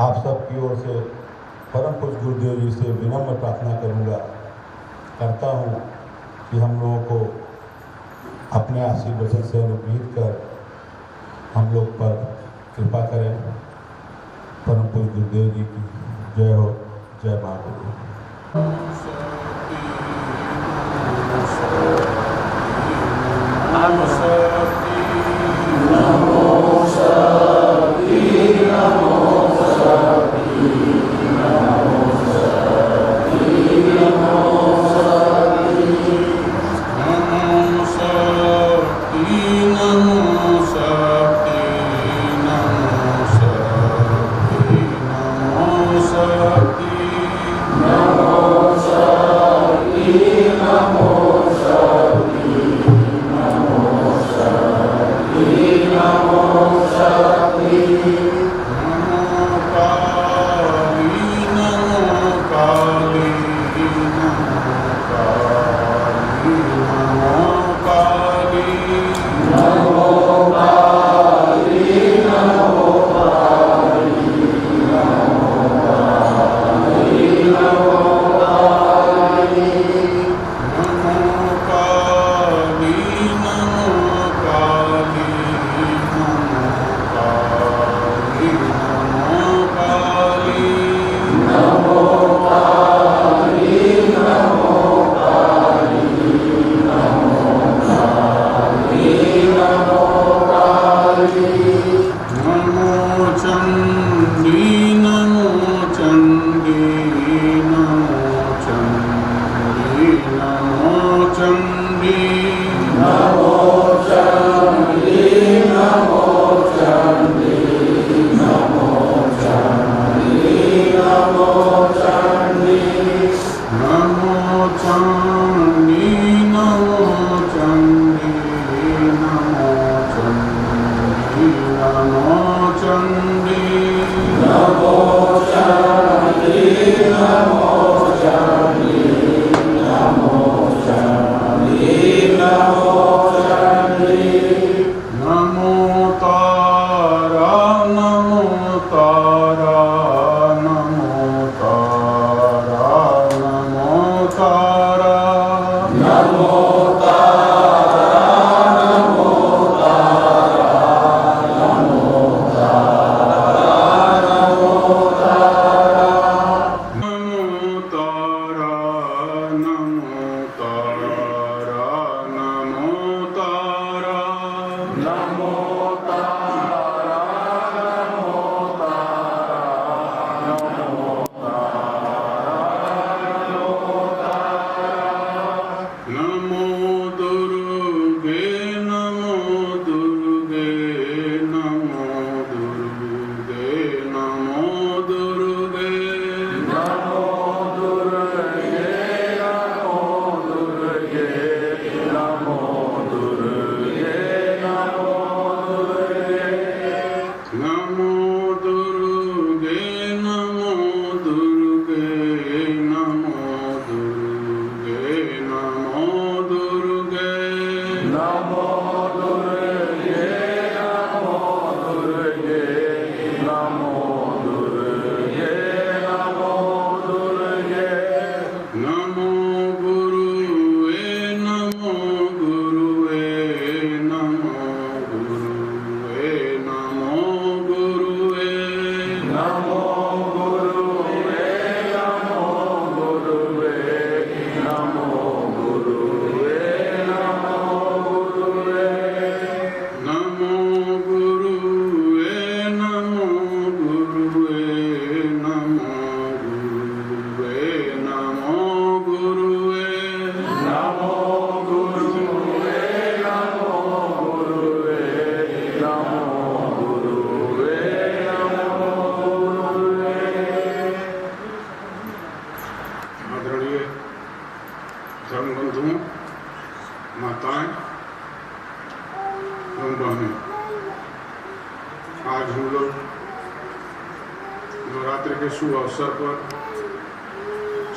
आप सब की ओर से परम पूज्य गुरुदेव जी से विनम्र प्रार्थना करता हूँ कि हम लोगों को अपने आशीर्वचन से अनुग्रहित कर हम लोग पर कृपा करें। परम पूज्य गुरुदेव जी की जय हो। जय मां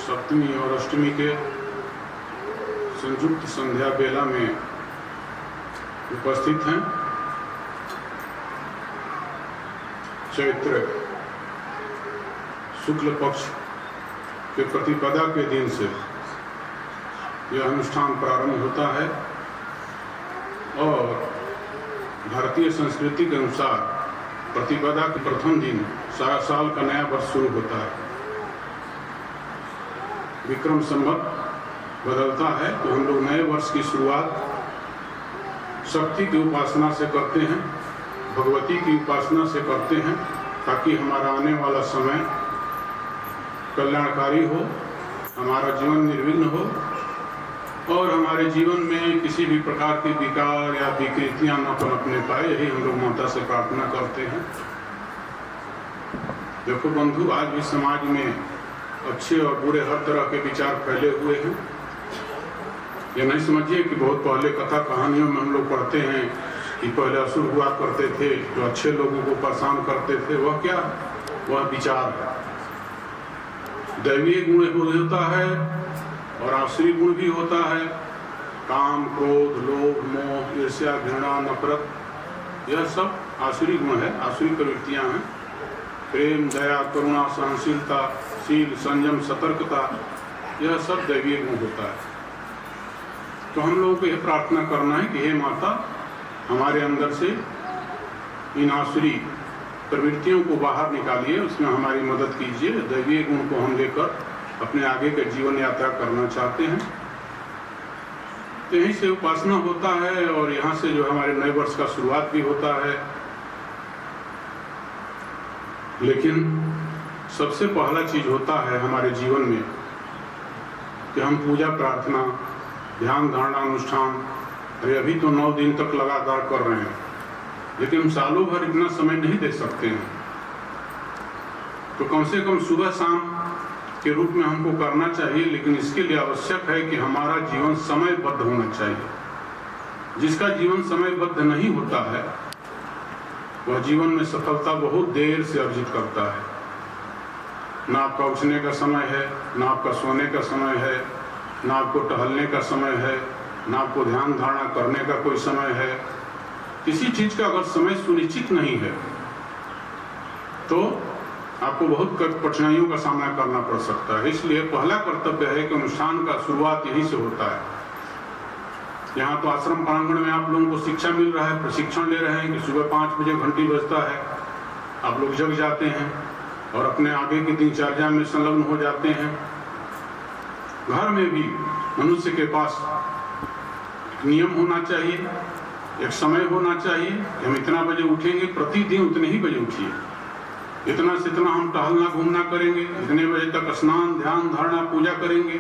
सप्तमी और अष्टमी के संयुक्त संध्या बेला में उपस्थित हैं। चैत्र शुक्ल पक्ष के प्रतिपदा के दिन से यह अनुष्ठान प्रारंभ होता है और भारतीय संस्कृति के अनुसार प्रतिपदा के प्रथम दिन सारा साल का नया वर्ष शुरू होता है। विक्रम संवत बदलता है तो हम लोग नए वर्ष की शुरुआत शक्ति की उपासना से करते हैं, भगवती की उपासना से करते हैं, ताकि हमारा आने वाला समय कल्याणकारी हो, हमारा जीवन निर्विघ्न हो और हमारे जीवन में किसी भी प्रकार के विकार या विकृतियां न पनपने पाए। यही हम लोग माता से प्रार्थना करते हैं। देखो बंधु, आज भी समाज में अच्छे और बुरे हर तरह के विचार फैले हुए हैं। ये नहीं समझिए कि बहुत पहले कथा कहानियों में हम लोग पढ़ते हैं कि पहले असुर हुआ करते थे जो अच्छे लोगों को परेशान करते थे। वह क्या? वह विचार है। दैवीय गुण होता है और आसुरी गुण भी होता है। काम, क्रोध, लोभ, मोह, ईर्ष्या, घृणा, नफरत, यह सब आसुरी गुण है, आसुरी प्रवृत्तियां हैं। प्रेम, दया, करुणा, सहनशीलता, शील, संयम, सतर्कता, यह सब दैवीय गुण होता है। तो हम लोगों को यह प्रार्थना करना है कि हे माता, हमारे अंदर से इन आसुरी प्रवृत्तियों को बाहर निकालिए, उसमें हमारी मदद कीजिए। दैवीय गुण को हम लेकर अपने आगे के जीवन यात्रा करना चाहते हैं। तो यहीं से उपासना होता है और यहाँ से जो हमारे नए वर्ष का शुरुआत भी होता है। लेकिन सबसे पहला चीज होता है हमारे जीवन में कि हम पूजा, प्रार्थना, ध्यान, धारणा, अनुष्ठान, अरे अभी तो 9 दिन तक लगातार कर रहे हैं, लेकिन हम सालों भर इतना समय नहीं दे सकते हैं। तो कम से कम सुबह शाम के रूप में हमको करना चाहिए। लेकिन इसके लिए आवश्यक है कि हमारा जीवन समयबद्ध होना चाहिए। जिसका जीवन समयबद्ध नहीं होता है वह जीवन में सफलता बहुत देर से अर्जित करता है। ना आपका उठने का समय है, ना आपका सोने का समय है, ना आपको टहलने का समय है, ना आपको ध्यान धारणा करने का कोई समय है। किसी चीज का अगर समय सुनिश्चित नहीं है तो आपको बहुत कठिनाइयों का सामना करना पड़ सकता है। इसलिए पहला कर्तव्य है कि अनुष्ठान का शुरुआत यहीं से होता है। यहाँ तो आश्रम प्रांगण में आप लोगों को शिक्षा मिल रहा है, प्रशिक्षण ले रहे हैं कि सुबह 5 बजे घंटी बजता है, आप लोग जग जाते हैं और अपने आगे की दिनचर्या में संलग्न हो जाते हैं। घर में भी मनुष्य के पास नियम होना चाहिए, एक समय होना चाहिए कि हम इतना बजे उठेंगे, प्रतिदिन उतने ही बजे उठिए। इतना से इतना हम टहलना घूमना करेंगे, इतने बजे तक स्नान, ध्यान, धारणा, पूजा करेंगे,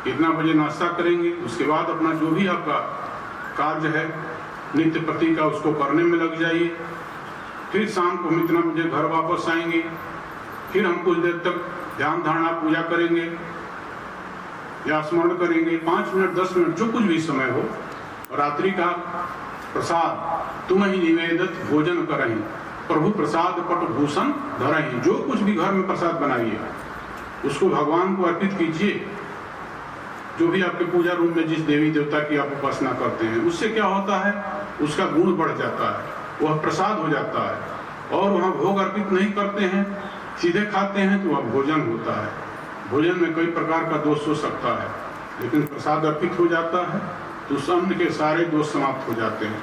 इतना बजे नाश्ता करेंगे। उसके बाद अपना जो भी आपका कार्य है नित्य प्रति का उसको करने में लग जाइए। फिर शाम को हम इतना बजे घर वापस आएंगे, फिर हम कुछ देर तक ध्यान, धारणा, पूजा करेंगे या स्मरण करेंगे, 5 मिनट 10 मिनट जो कुछ भी समय हो। रात्रि का प्रसाद तुम ही निवेदित भोजन करें, प्रभु प्रसाद पट भूषण धरें। जो कुछ भी घर में प्रसाद बनाइए उसको भगवान को अर्पित कीजिए। जो भी आपके पूजा रूम में जिस देवी देवता की आप उपासना करते हैं, उससे क्या होता है, उसका गुण बढ़ जाता है, वह प्रसाद हो जाता है। और वहाँ भोग अर्पित नहीं करते हैं, सीधे खाते हैं तो वह भोजन होता है। भोजन में कई प्रकार का दोष हो सकता है, लेकिन प्रसाद अर्पित हो जाता है तो उस अन्न के सारे दोष समाप्त हो जाते हैं।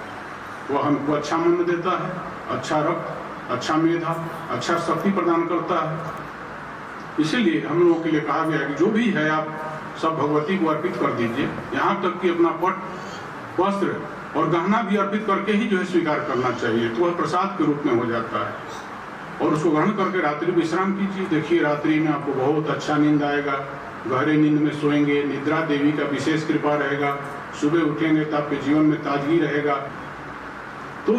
वह हमको अच्छा मन देता है, अच्छा रक्त, अच्छा मेधा, अच्छा शक्ति प्रदान करता है। इसीलिए हम लोगों के लिए कहा गया कि जो भी है आप सब भगवती को अर्पित कर दीजिए। यहाँ तक कि अपना पट, वस्त्र और गहना भी अर्पित करके ही जो है स्वीकार करना चाहिए, तो वह प्रसाद के रूप में हो जाता है। और उसको ग्रहण करके रात्रि विश्राम कीजिए। देखिए रात्रि में आपको बहुत अच्छा नींद आएगा, गहरे नींद में सोएंगे, निद्रा देवी का विशेष कृपा रहेगा, सुबह उठेंगे तो आपके जीवन में ताजगी रहेगा। तो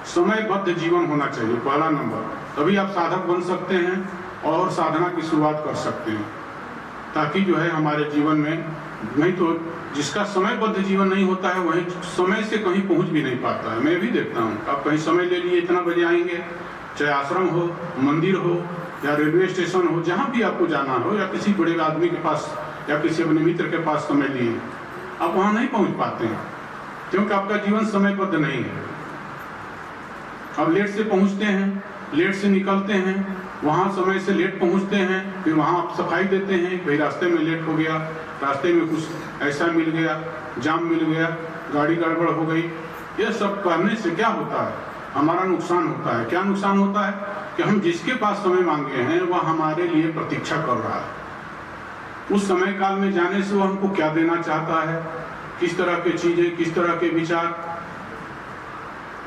समयबद्ध जीवन होना चाहिए पहला नंबर, तभी आप साधक बन सकते हैं और साधना की शुरुआत कर सकते हैं। ताकि जो है हमारे जीवन में, नहीं तो जिसका समयबद्ध जीवन नहीं होता है वही समय से कहीं पहुंच भी नहीं पाता है। मैं भी देखता हूँ, आप कहीं समय ले लिए, इतना बजे आएंगे, चाहे आश्रम हो, मंदिर हो या रेलवे स्टेशन हो, जहाँ भी आपको जाना हो, या किसी बड़े आदमी के पास या किसी अपने मित्र के पास समय लिए, आप वहाँ नहीं पहुँच पाते हैं क्योंकि आपका जीवन समयबद्ध नहीं है। आप लेट से पहुँचते हैं, लेट से निकलते हैं, वहाँ समय से लेट पहुँचते हैं, फिर वहाँ आप सफाई देते हैं, कहीं रास्ते में लेट हो गया, रास्ते में कुछ ऐसा मिल गया, जाम मिल गया, गाड़ी गड़बड़ हो गई। ये सब करने से क्या होता है, हमारा नुकसान होता है। क्या नुकसान होता है कि हम जिसके पास समय मांगे हैं वह हमारे लिए प्रतीक्षा कर रहा है। उस समय काल में जाने से वो हमको क्या देना चाहता है, किस तरह की चीजें, किस तरह के विचार,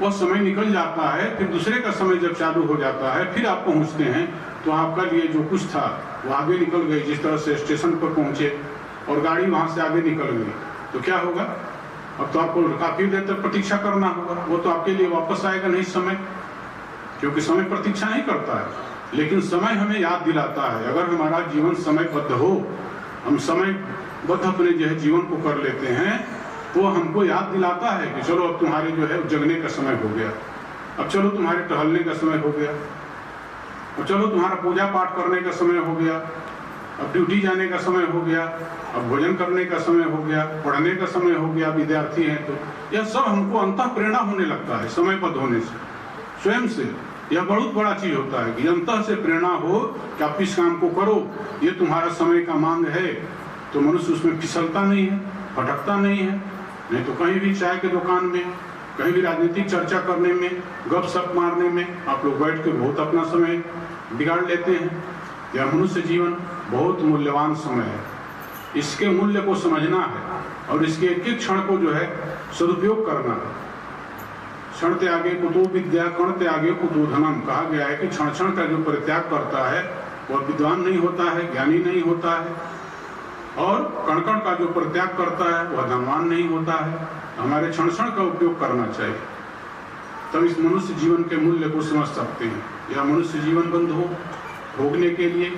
वह समय निकल जाता है। फिर दूसरे का समय जब चालू हो जाता है, फिर आप पहुंचते हैं तो आपका लिए जो कुछ था वो आगे निकल गई। जिस तरह से स्टेशन पर पहुंचे और गाड़ी वहां से आगे निकल गई तो क्या होगा, अब तो आपको काफी देर तक प्रतीक्षा करना होगा। वो तो आपके लिए वापस आएगा नहीं समय, क्योंकि समय प्रतीक्षा नहीं करता है। लेकिन समय हमें याद दिलाता है। अगर हमारा जीवन समयबद्ध हो, हम समयबद्ध अपने जो है जीवन को कर लेते हैं, तो हमको याद दिलाता है कि चलो अब तुम्हारे जो है जगने का समय हो गया, अब चलो तुम्हारे टहलने का समय हो गया, अब चलो तुम्हारा पूजा पाठ करने का समय हो गया, अब ड्यूटी जाने का समय हो गया, अब भोजन करने का समय हो गया, पढ़ने का समय हो गया। विद्यार्थी हैं तो यह सब हमको अंतः प्रेरणा होने लगता है समयबद्ध होने से, स्वयं से। यह बहुत बड़ा चीज होता है कि अंतः से प्रेरणा हो कि आप इस काम को करो, ये तुम्हारा समय का मांग है। तो मनुष्य उसमें फिसलता नहीं है, भटकता नहीं है। नहीं तो कहीं भी चाय के दुकान में, कहीं भी राजनीतिक चर्चा करने में, गपशप मारने में आप लोग बैठ के बहुत अपना समय बिगाड़ लेते हैं। यह मनुष्य जीवन बहुत मूल्यवान समय है, इसके मूल्य को समझना है और इसके एक एक क्षण को जो है सदुपयोग करना है। क्षण त्यागे कुतो विद्या, कण त्यागे कुतो धनम। कहा गया है कि क्षण क्षण का जो परित्याग करता है वह विद्वान नहीं होता है, ज्ञानी नहीं होता है, और कण कण का जो परित्याग करता है वह धनवान नहीं होता है। हमारे क्षण क्षण का उपयोग करना चाहिए, तब इस मनुष्य जीवन के मूल्य को समझ सकते हैं। यह मनुष्य जीवन बंधु भोगने के लिए,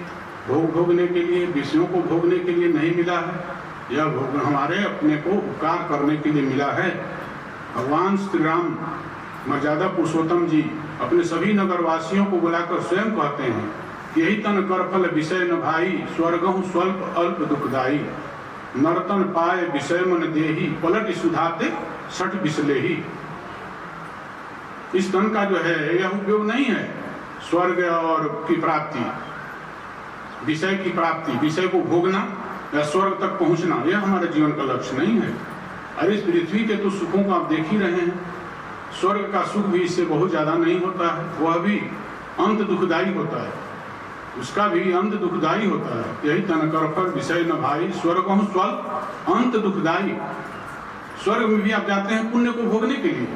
भोगने के लिए, विषयों को भोगने के लिए नहीं मिला है। यह भोग हमारे अपने को उपकार करने के लिए मिला है। भगवान श्री राम मर्यादा पुरुषोत्तम जी अपने सभी नगरवासियों को बुलाकर स्वयं कहते हैं, यही तन कर फल विषय न भाई, स्वर्गहु स्वल्प अल्प दुखदाई, नर्तन पाए विषय मन देही, पलट सुधाते सठ बिसलेही। इस तन का जो है यह उपयोग नहीं है स्वर्ग और की प्राप्ति, विषय की प्राप्ति, विषय को भोगना या स्वर्ग तक पहुंचना, यह हमारे जीवन का लक्ष्य नहीं है। अरे इस पृथ्वी के तो सुखों को आप देख ही रहे हैं, स्वर्ग का सुख भी इससे बहुत ज्यादा नहीं होता है, वह भी अंत दुखदायी होता है, उसका भी अंत दुखदायी होता है। यही तन कर फल विषय न भाई, स्वर्गहु स्वल्प अंत दुखदायी। स्वर्ग में भी आप जाते हैं पुण्य को भोगने के लिए,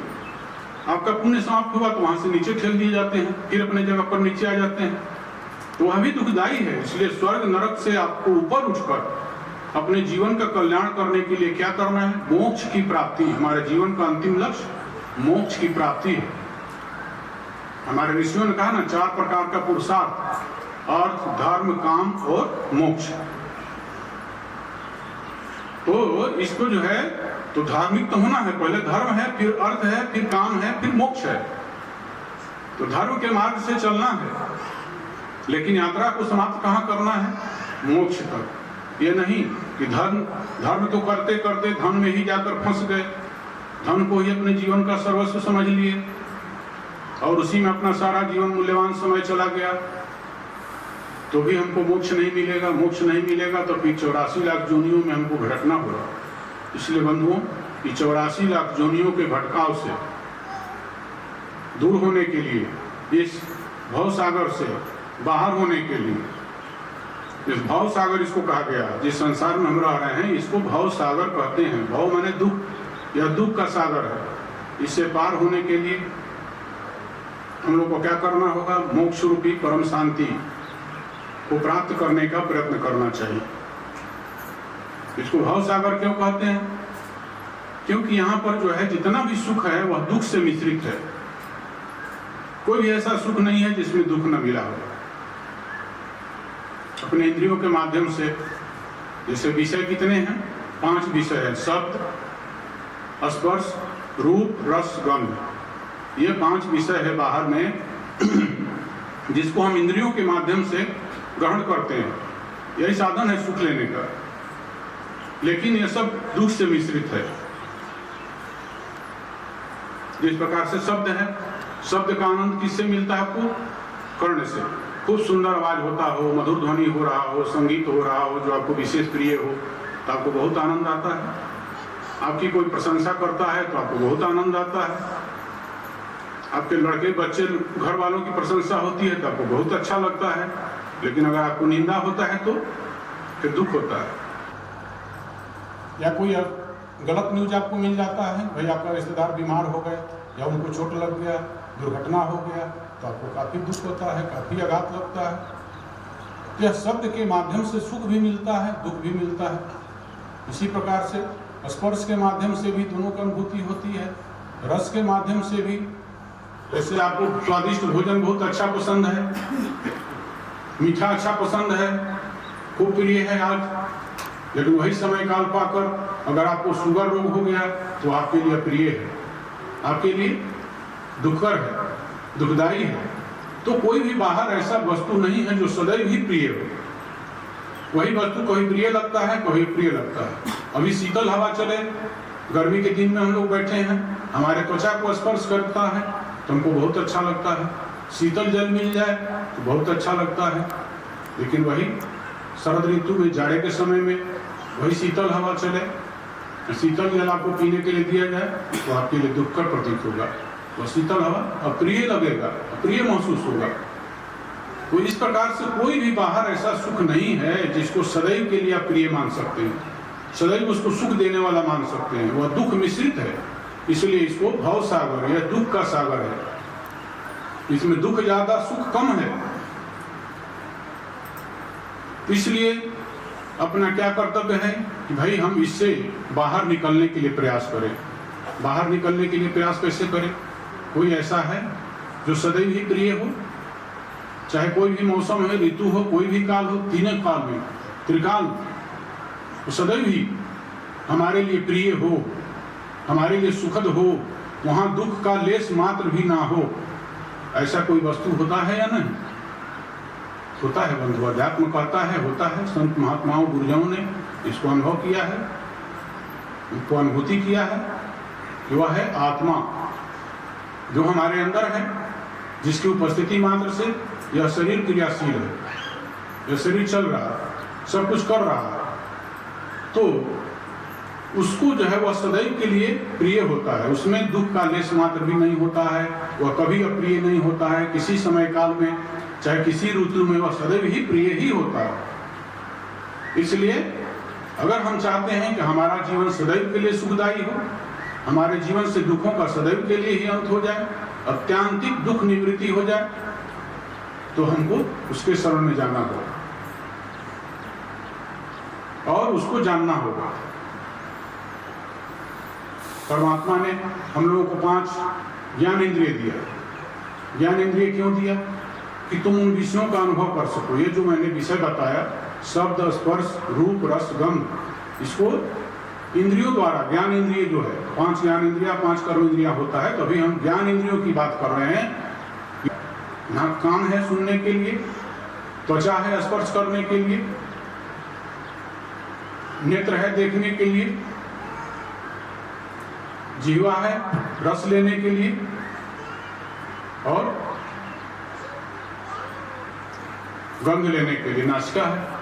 आपका पुण्य समाप्त हुआ तो वहां से नीचे ठेल दिए जाते हैं, फिर अपने जगह पर नीचे आ जाते हैं, तो वह भी दुखदायी है। इसलिए स्वर्ग नरक से आपको ऊपर उठकर अपने जीवन का कल्याण करने के लिए क्या करना है, मोक्ष की प्राप्ति। हमारे जीवन का अंतिम लक्ष्य मोक्ष की प्राप्ति है। हमारे ऋषियों ने कहा ना, 4 प्रकार का पुरुषार्थ, अर्थ, धर्म, काम और मोक्ष। तो इसको जो है तो धार्मिक तो होना है, पहले धर्म है, फिर अर्थ है, फिर काम है, फिर मोक्ष है। तो धर्म के मार्ग से चलना है, लेकिन यात्रा को समाप्त कहाँ करना है, मोक्ष तक। ये नहीं कि धर्म तो करते करते धन में ही जाकर फंस गए, धन को ही अपने जीवन का सर्वस्व समझ लिए और उसी में अपना सारा जीवन मूल्यवान समय चला गया, तो भी हमको मोक्ष नहीं मिलेगा। मोक्ष नहीं मिलेगा तो फिर 84 लाख जोनियों में हमको भटकना होगा। इसलिए बंधुओं, कि 84 लाख जोनियों के भटकाव से दूर होने के लिए, इस भव सागर से बाहर होने के लिए, इस भव सागर इसको कहा गया, जिस संसार में हम रह रहे हैं इसको भव सागर कहते हैं। भव माने दुख, यह दुख का सागर है। इससे पार होने के लिए हम लोग को क्या करना होगा, मोक्ष रूपी परम शांति को प्राप्त करने का प्रयत्न करना चाहिए। इसको भव सागर क्यों कहते हैं, क्योंकि यहाँ पर जो है जितना भी सुख है वह दुख से मिश्रित है। कोई भी ऐसा सुख नहीं है जिसमें दुख न मिला हो। अपने इंद्रियों के माध्यम से, जैसे विषय कितने हैं, 5 विषय है, शब्द, स्पर्श, रूप, रस, गंध। ये 5 विषय है बाहर में जिसको हम इंद्रियों के माध्यम से ग्रहण करते हैं। यही साधन है सुख लेने का, लेकिन यह सब दुख से मिश्रित है। जिस प्रकार से शब्द है, शब्द का आनंद किससे मिलता है आपको, कर्ण से। खूब सुंदर आवाज होता हो, मधुर ध्वनि हो रहा हो, संगीत हो रहा हो जो आपको विशेष प्रिय हो, तो आपको बहुत आनंद आता है। आपकी कोई प्रशंसा करता है तो आपको बहुत आनंद आता है। आपके लड़के बच्चे घर वालों की प्रशंसा होती है तो आपको बहुत अच्छा लगता है। लेकिन अगर आपको निंदा होता है तो फिर दुख होता है। या कोई गलत न्यूज आपको मिल जाता है, भाई आपका रिश्तेदार बीमार हो गए या उनको चोट लग गया, दुर्घटना हो गया, तो आपको काफ़ी दुख होता है, काफ़ी आघात लगता है। यह शब्द के माध्यम से सुख भी मिलता है, दुख भी मिलता है। इसी प्रकार से स्पर्श के माध्यम से भी दोनों की अनुभूति होती है, रस के माध्यम से भी। जैसे आपको स्वादिष्ट भोजन बहुत अच्छा पसंद है, मीठा अच्छा पसंद है, खूब प्रिय है आज, लेकिन वही समय काल पाकर अगर आपको शुगर रोग हो गया तो आपके लिए अप्रिय है, आपके लिए दुखकर है, दुखदायी है। तो कोई भी बाहर ऐसा वस्तु नहीं है जो सदैव ही प्रिय हो। वही वस्तु कभी प्रिय लगता है, कभी प्रिय लगता है। अभी शीतल हवा चले, गर्मी के दिन में हम लोग बैठे हैं, हमारे त्वचा को स्पर्श करता है तो हमको बहुत अच्छा लगता है। शीतल जल मिल जाए तो बहुत अच्छा लगता है। लेकिन वही शरद ऋतु में, जाड़े के समय में वही शीतल हवा चले, शीतल जल आपको पीने के लिए दिया जाए तो आपके लिए दुख का प्रतीक होगा। वह शीतल हवा अप्रिय लगेगा, अप्रिय महसूस होगा। तो इस प्रकार से कोई भी बाहर ऐसा सुख नहीं है जिसको सदैव के लिए आप प्रिय मान सकते हैं, सदैव उसको सुख देने वाला मान सकते हैं। वह दुख मिश्रित है, इसलिए इसको भव सागर या दुख का सागर है। इसमें दुख ज्यादा, सुख कम है। इसलिए अपना क्या कर्तव्य है कि भाई हम इससे बाहर निकलने के लिए प्रयास करें। बाहर निकलने के लिए प्रयास कैसे करें? कोई ऐसा है जो सदैव ही प्रिय हो, चाहे कोई भी मौसम है, ऋतु हो, कोई भी काल हो, तीनों काल में, त्रिकाल, तो सदैव ही हमारे लिए प्रिय हो, हमारे लिए सुखद हो, वहां दुख का लेस मात्र भी ना हो। ऐसा कोई वस्तु होता है या नहीं? होता है बंधु। अध्यात्म कहता है होता है। संत महात्माओं गुरुजनों ने इसको अनुभव किया है, इसको अनुभूति किया है कि वह है आत्मा जो हमारे अंदर है, जिसकी उपस्थिति मात्र से यह शरीर क्रियाशील है, यह शरीर चल रहा है, सब कुछ कर रहा है। तो उसको जो है वह सदैव के लिए प्रिय होता है। उसमें दुख का लेस मात्र भी नहीं होता है, वह कभी अप्रिय नहीं होता है। किसी समय काल में, चाहे किसी ऋतु में, वह सदैव ही प्रिय ही होता है। इसलिए अगर हम चाहते हैं कि हमारा जीवन सदैव के लिए सुखदायी हो, हमारे जीवन से दुखों का सदैव के लिए ही अंत हो जाए, अत्यांतिक दुख निवृत्ति हो जाए, तो हमको उसके शरण में जाना होगा और उसको जानना होगा। परमात्मा ने हम लोगों को 5 ज्ञान इंद्रिय दिया। ज्ञान इंद्रिय क्यों दिया? कि तुम उन विषयों का अनुभव कर सको। ये जो मैंने विषय बताया, शब्द, स्पर्श, रूप, रस, गंध, इसको इंद्रियों द्वारा, ज्ञान इंद्रिय जो है, 5 ज्ञान इंद्रिया, 5 कर्म इंद्रिया होता है। तभी हम ज्ञान इंद्रियों की बात कर रहे हैं। यहाँ कान है सुनने के लिए, त्वचा है स्पर्श करने के लिए, नेत्र है देखने के लिए, जीवा है रस लेने के लिए, और गंध लेने के लिए नासिका है।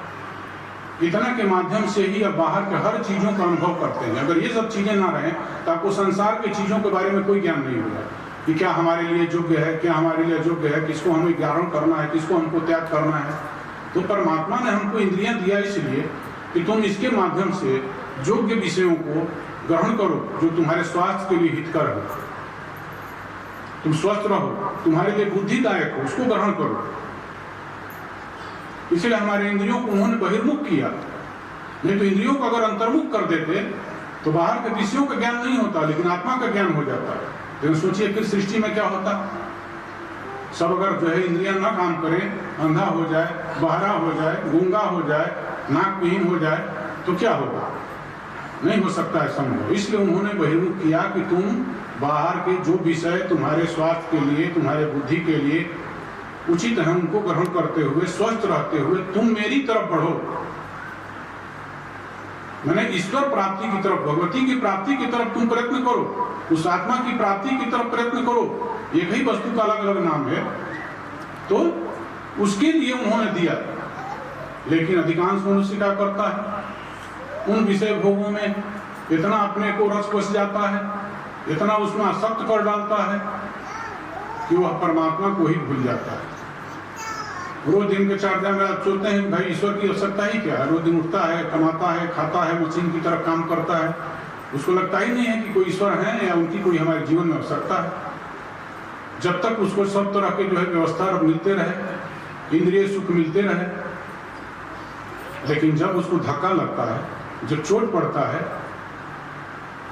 इतना के माध्यम से ही अब बाहर के हर चीजों का अनुभव करते हैं। अगर ये सब चीजें ना रहें तो आपको संसार की चीजों के बारे में कोई ज्ञान नहीं होगा कि क्या हमारे लिए योग्य है, क्या हमारे लिए अयोग्य है, किसको हमें ग्रहण करना है, किसको हमको त्याग करना है। तो परमात्मा ने हमको इंद्रियां दिया इसलिए कि तुम इसके माध्यम से योग्य विषयों को ग्रहण करो जो तुम्हारे स्वास्थ्य के लिए हितकर हो, तुम स्वस्थ रहो, तुम्हारे लिए बुद्धिदायक हो, उसको ग्रहण करो। इसलिए हमारे इंद्रियों को उन्होंने बहिर्मुख किया। नहीं तो इंद्रियों को अगर अंतर्मुख कर देते तो बाहर के विषयों का ज्ञान नहीं होता, लेकिन आत्मा का ज्ञान हो जाता है। लेकिन सोचिए फिर सृष्टि में क्या होता। सब अगर जो है इंद्रियां ना काम करें, अंधा हो जाए, बहरा हो जाए, गूंगा हो जाए, नाकविहीन हो जाए, तो क्या होगा? नहीं हो सकता है संभव। इसलिए उन्होंने बहिर्मुख किया कि तुम बाहर के जो विषय तुम्हारे स्वास्थ्य के लिए, तुम्हारे बुद्धि के लिए उचित है, उनको ग्रहण करते हुए, स्वस्थ रहते हुए तुम मेरी तरफ बढ़ो। मैंने ईश्वर प्राप्ति की तरफ, भगवती की प्राप्ति की तरफ तुम प्रयत्न करो, उस आत्मा की प्राप्ति की तरफ प्रयत्न करो। एक ही वस्तु का अलग अलग नाम है। तो उसके लिए उन्होंने दिया। लेकिन अधिकांश मनुष्य क्या करता है, उन विषय भोगों में इतना अपने को रस बस जाता है, इतना उसमें आसक्त कर डालता है कि वह परमात्मा को ही भूल जाता है। रोज दिन के 4 में आप सोचते हैं भाई ईश्वर की आवश्यकता ही क्या है। रोज दिन उठता है, कमाता है, खाता है, मशीन की तरह काम करता है, उसको लगता ही नहीं है कि कोई ईश्वर है या उनकी कोई हमारे जीवन में आवश्यकता है। जब तक उसको सब तरह के जो है व्यवस्था मिलते रहे, इंद्रिय सुख मिलते रहे, लेकिन जब उसको धक्का लगता है, जब चोट पड़ता है,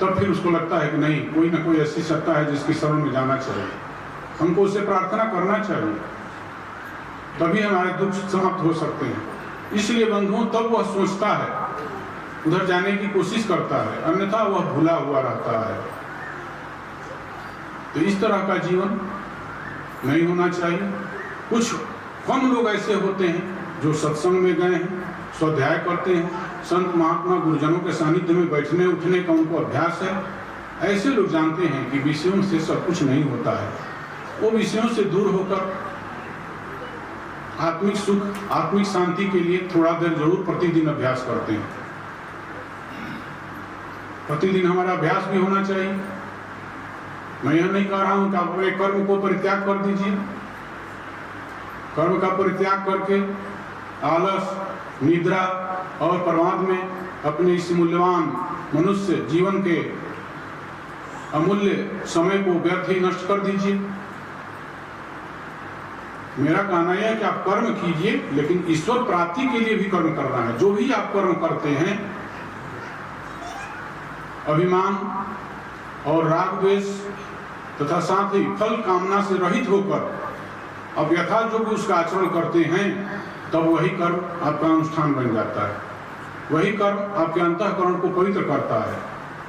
तब फिर उसको लगता है कि नहीं, कोई ना कोई ऐसी सत्ता है जिसकी शरण में जाना चाहिए, हमको उससे प्रार्थना करना चाहिए, तभी हमारे दुख समाप्त हो सकते हैं। इसलिए बंधुओं, तब वह सोचता है, उधर जाने की कोशिश करता है, अन्यथा वह भूला हुआ रहता है। तो इस तरह का जीवन नहीं होना चाहिए। कुछ कम लोग ऐसे होते हैं जो सत्संग में गए हैं, स्वाध्याय करते हैं, संत महात्मा गुरुजनों के सानिध्य में बैठने उठने का उनको अभ्यास है। ऐसे लोग जानते हैं कि विषयों से सब कुछ नहीं होता है। वो विषयों से दूर होकर आत्मिक सुख, आत्मिक शांति के लिए थोड़ा देर जरूर प्रतिदिन अभ्यास करते हैं। प्रतिदिन हमारा अभ्यास भी होना चाहिए। मैं यह नहीं कह रहा हूं कि आप अपने कर्म को परित्याग कर दीजिए। कर्म का परित्याग करके आलस, निद्रा और प्रमाद में अपने इस मूल्यवान मनुष्य जीवन के अमूल्य समय को व्यर्थ ही नष्ट कर दीजिए। मेरा कहना यह है कि आप कर्म कीजिए, लेकिन ईश्वर प्राप्ति के लिए भी कर्म करना है। जो भी आप कर्म करते हैं, अभिमान और राग द्वेष तथा साथ ही फल कामना से रहित होकर अब यथा जो भी उसका आचरण करते हैं, तब वही कर्म आपका अनुष्ठान बन जाता है। वही कर्म आपके अंतःकरण को पवित्र करता है।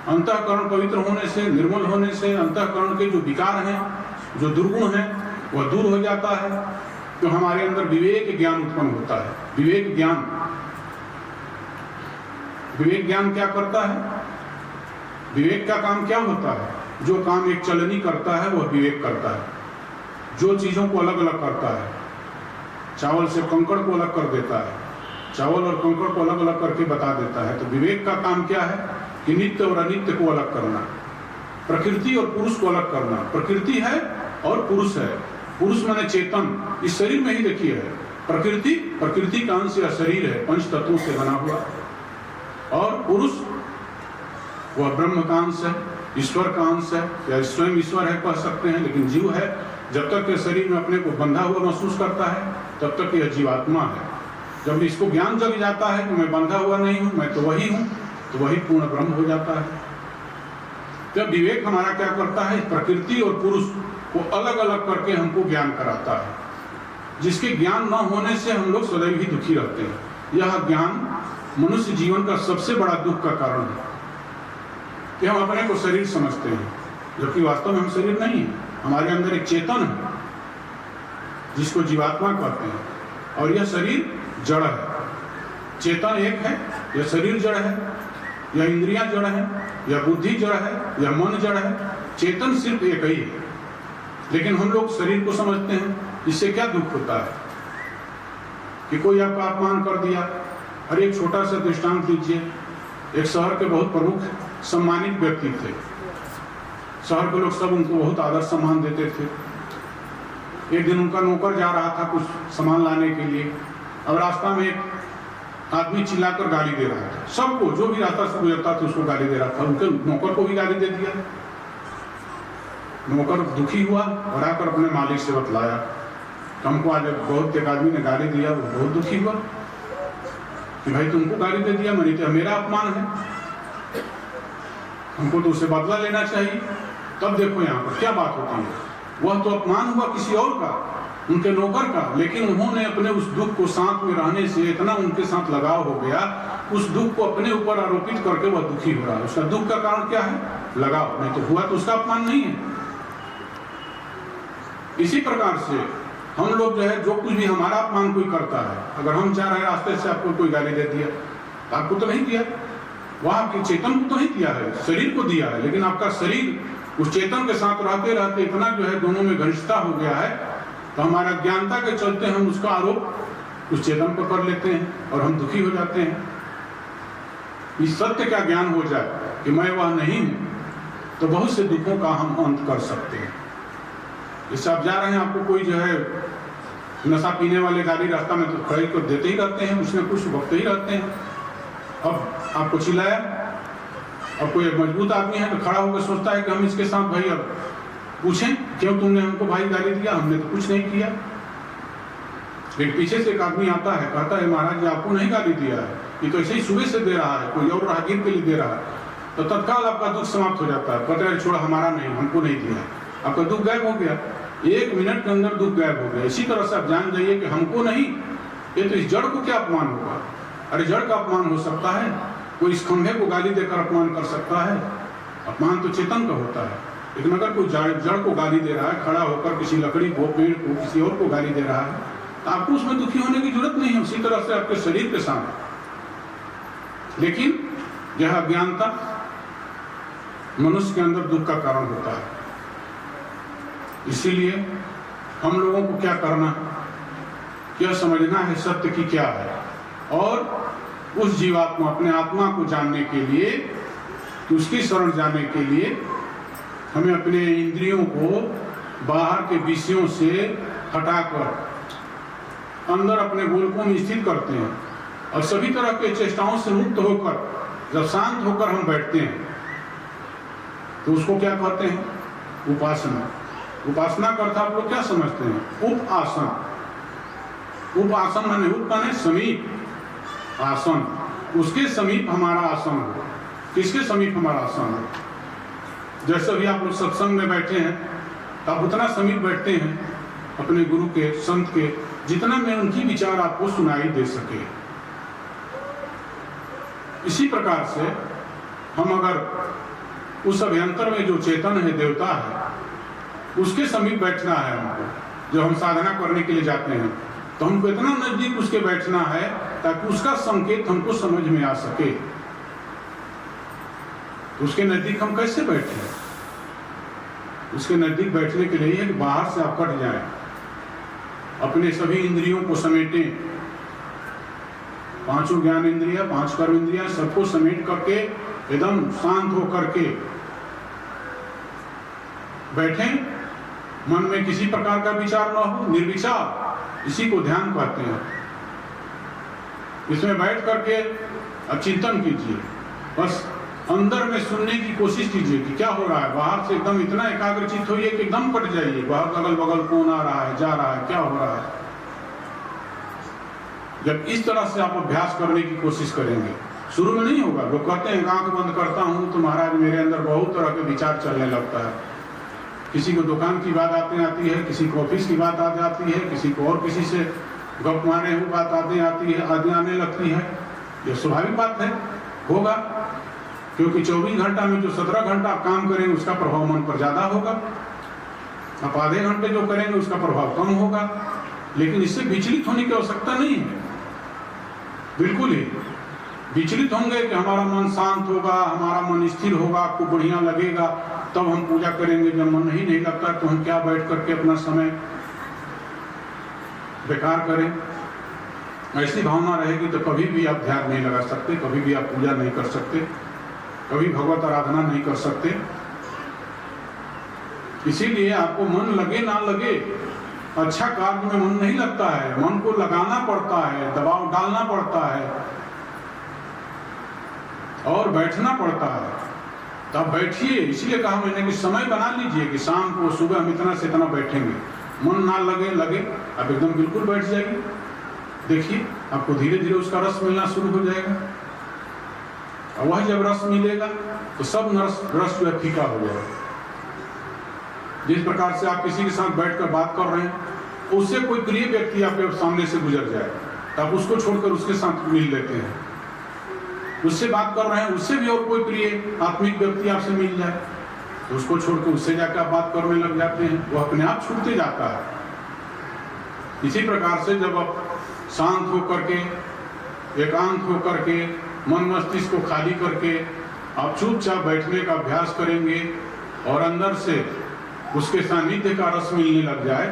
अंतःकरण पवित्र होने से, निर्मल होने से अंतःकरण के जो विकार हैं, जो दुर्गुण हैं, वह दूर हो जाता है। तो हमारे अंदर विवेक ज्ञान उत्पन्न होता है। विवेक ज्ञान क्या करता है? विवेक का काम क्या होता है? जो काम एक चलनी करता है वह विवेक करता है। जो चीजों को अलग अलग करता है, चावल से कंकड़ को अलग कर देता है, चावल और कंकड़ को अलग अलग करके बता देता है। तो विवेक का काम क्या है कि नित्य और अनित्य को अलग करना, प्रकृति और पुरुष को अलग करना। प्रकृति है और पुरुष है। पुरुष माने चेतन, इस शरीर में ही देखिए है। प्रकृति का अंश या शरीर है, 5 तत्वों से बना हुआ। और पुरुष वह ब्रह्म का अंश है, ईश्वर का अंश है, या स्वयं ईश्वर है कह सकते हैं। लेकिन जीव है, जब तक के शरीर में अपने को बंधा हुआ महसूस करता है, तब तक यह जीवात्मा है। जब इसको ज्ञान जग जाता है कि मैं बंधा हुआ नहीं हूं, मैं तो वही हूं, तो वही पूर्ण ब्रह्म हो जाता है। जब विवेक हमारा क्या करता है, प्रकृति और पुरुष को अलग अलग करके हमको ज्ञान कराता है, जिसके ज्ञान न होने से हम लोग सदैव ही दुखी रहते हैं। यह ज्ञान मनुष्य जीवन का सबसे बड़ा दुख का कारण है कि हम अपने को शरीर समझते हैं, जबकि वास्तव में हम शरीर नहीं है। हमारे अंदर एक चेतन है जिसको जीवात्मा कहते हैं, और यह शरीर जड़ है। चेतन एक है, यह शरीर जड़ है, यह इंद्रियां जड़ है, यह बुद्धि जड़ है, यह मन जड़ है। चेतन सिर्फ एक ही है, लेकिन हम लोग शरीर को समझते हैं। इससे क्या दुख होता है कि कोई आपका अपमान कर दिया। अरे एक छोटा सा दृष्टांत लीजिए। एक शहर के बहुत प्रमुख सम्मानित व्यक्ति थे। शहर के लोग सब उनको बहुत आदर सम्मान देते थे। एक दिन उनका नौकर जा रहा था कुछ सामान लाने के लिए। अब रास्ता में एक आदमी चिल्लाकर गाली दे रहा था। सबको, जो भी रास्ता से गुजरता था उसको गाली दे रहा था। उनके नौकर को भी गाली दे दिया। नौकर दुखी हुआ और आकर अपने मालिक से बतलाया, हमको आज बहुत एक आदमी ने गाली दिया। वो बहुत दुखी हुआ कि भाई तुमको गाली दे दिया, मेरा अपमान है, हमको तो उससे बदला लेना चाहिए। तब देखो यहाँ पर क्या बात होती है। वह तो अपमान हुआ किसी और का, उनके नौकर का, लेकिन उन्होंने अपने उस दुख को साथ में रहने से इतना उनके साथ लगाव हो गया, उस दुख को अपने ऊपर आरोपित करके वह दुखी हो रहा है। उसका दुख का कारण क्या है? लगाव। नहीं तो हुआ तो उसका अपमान नहीं है। इसी प्रकार से हम लोग जो है, जो कुछ भी हमारा अपमान कोई करता है, अगर हम जा रहे रास्ते से आपको कोई गाली दे दिया, आपको तो नहीं दिया, वह आपके चेतन को तो नहीं दिया है, शरीर को दिया है। लेकिन आपका शरीर उस चेतन के साथ रहते रहते इतना जो है दोनों में घनिष्ठता हो गया है तो हमारा अज्ञानता के चलते हम उसका आरोप उस चेतन पर कर लेते हैं और हम दुखी हो जाते हैं। इस सत्य का ज्ञान हो जाए कि मैं वह नहीं हूं, तो बहुत से दुखों का हम अंत कर सकते हैं। इससे आप जा रहे हैं, आपको कोई जो है नशा पीने वाले गाड़ी रास्ता में तो खड़े कर देते ही रहते हैं, उसने कुछ वक्त ही रहते हैं। अब आपको चिल्लाया, अब कोई मजबूत आदमी है तो खड़ा होकर सोचता है कि हम इसके साथ भाई अब पूछें क्यों तुमने हमको भाई गाली दिया, हमने तो कुछ नहीं किया। लेकिन पीछे से एक आदमी आता है, कहता है महाराज जी आपको नहीं गाली दिया है, ये तो ऐसे ही सुबह से दे रहा है, कोई और राहगीर के लिए दे रहा है, तो तत्काल आपका दुख समाप्त हो जाता है। कहते हैं छोड़ा, हमारा नहीं, हमको नहीं दिया, आपका दुख गायब हो गया। 1 मिनट के अंदर दुख गायब हो गया। इसी तरह से आप जान जाइए कि हमको नहीं, ये तो इस जड़ को क्या अपमान होगा। अरे जड़ का अपमान हो सकता है, कोई इस खंभे को गाली देकर अपमान कर सकता है, अपमान तो चेतन का होता है। लेकिन अगर कोई जड़ को गाली दे रहा है, खड़ा होकर किसी लकड़ी को, पेड़ को, किसी और को गाली दे रहा है, तो आपको उसमें दुखी होने की जरूरत नहीं है। उसी तरह से आपके शरीर के साथ। लेकिन यह अज्ञानता मनुष्य के अंदर दुख का कारण होता है। इसीलिए हम लोगों को क्या करना, यह समझना है सत्य की क्या है, और उस जीवात्मा अपने आत्मा को जानने के लिए, उसकी शरण जाने के लिए हमें अपने इंद्रियों को बाहर के विषयों से हटाकर अंदर अपने गोलकों में स्थित करते हैं, और सभी तरह के चेष्टाओं से मुक्त होकर जब शांत होकर हम बैठते हैं तो उसको क्या कहते हैं, उपासना। उपासना का अर्थ आप लोग क्या समझते हैं, उपासन। उपासन माने उप माने समीप, आसन, उसके समीप हमारा आसन हो। किसके समीप हमारा आसन हो? जैसे भी आप लोग सत्संग में बैठे हैं तो आप उतना समीप बैठते हैं अपने गुरु के, संत के, जितना में उनकी विचार आपको सुनाई दे सके। इसी प्रकार से हम अगर उस अभ्यंतर में जो चेतन है, देवता है, उसके समीप बैठना है हमको। जब हम साधना करने के लिए जाते हैं तो हमको इतना नजदीक उसके बैठना है ताकि उसका संकेत हमको समझ में आ सके। उसके नजदीक हम कैसे बैठे? उसके नजदीक बैठने के लिए कि बाहर से आप कट जाएं, अपने सभी इंद्रियों को समेटें, 5 ज्ञान इंद्रिया, 5 कर्म इंद्रिया, सबको समेट करके एकदम शांत होकर के बैठें। मन में किसी प्रकार का विचार न हो, निर्विचार, इसी को ध्यान कहते हैं। इसमें बैठ करके अब चिंतन कीजिए, बस अंदर में सुनने की कोशिश कीजिए कि क्या हो रहा है। बाहर से एकदम इतना एकाग्रचित होइए कि एकदम कट जाइए, बाहर अगल बगल कौन आ रहा है, जा रहा है, क्या हो रहा है। जब इस तरह से आप अभ्यास करने की कोशिश करेंगे, शुरू में नहीं होगा। लोग कहते हैं आंख बंद करता हूं तो महाराज मेरे अंदर बहुत तरह के विचार चलने लगता है। किसी को दुकान की बात आती है, किसी को ऑफिस की बात आ जाती है, किसी को और किसी से गप मारे हुए बात आती आने लगती है। यह स्वाभाविक बात है, होगा, क्योंकि 24 घंटा में जो 17 घंटा आप काम करेंगे उसका प्रभाव मन पर ज्यादा होगा। आप आधे घंटे जो करेंगे उसका प्रभाव कम होगा। लेकिन इससे विचलित होने की आवश्यकता नहीं है। बिल्कुल ही विचलित होंगे कि हमारा मन शांत होगा, हमारा मन स्थिर होगा, आपको बढ़िया लगेगा, तब हम पूजा करेंगे। जब मन नहीं लगता तो हम क्या बैठ करके अपना समय बेकार करें। ऐसी भावना रहेगी तो कभी भी आप ध्यान नहीं लगा सकते, कभी भी आप पूजा नहीं कर सकते, कभी भगवत आराधना नहीं कर सकते। इसीलिए आपको मन लगे ना लगे, अच्छा कार्य में मन नहीं लगता है, मन को लगाना पड़ता है, दबाव डालना पड़ता है और बैठना पड़ता है। तब बैठिए, इसलिए कहा मैंने कि समय बना लीजिए कि शाम को सुबह हम इतना से इतना बैठेंगे। मन ना लगे आप एकदम बिल्कुल बैठ जाइए, देखिए आपको धीरे धीरे उसका रस मिलना शुरू हो जाएगा। और वह जब रस मिलेगा तो सब रस जो है फीका हो जाएगा। जिस प्रकार से आप किसी के साथ बैठकर बात कर रहे हैं, उससे कोई प्रिय व्यक्ति आपके सामने से गुजर जाए तो आप उसको छोड़कर उसके साथ मिल लेते हैं। उससे बात कर रहे हैं, उससे भी और कोई प्रिय आत्मिक व्यक्ति आपसे मिल जाए तो उसको छोड़कर उससे जाकर आप बात करने लग जाते हैं, वो अपने आप छूटते जाता है। इसी प्रकार से जब आप शांत होकर के, एकांत होकर के, मन मस्तिष्क को खाली करके आप चुपचाप बैठने का अभ्यास करेंगे और अंदर से उसके सानिध्य का रस मिलने लग जाए,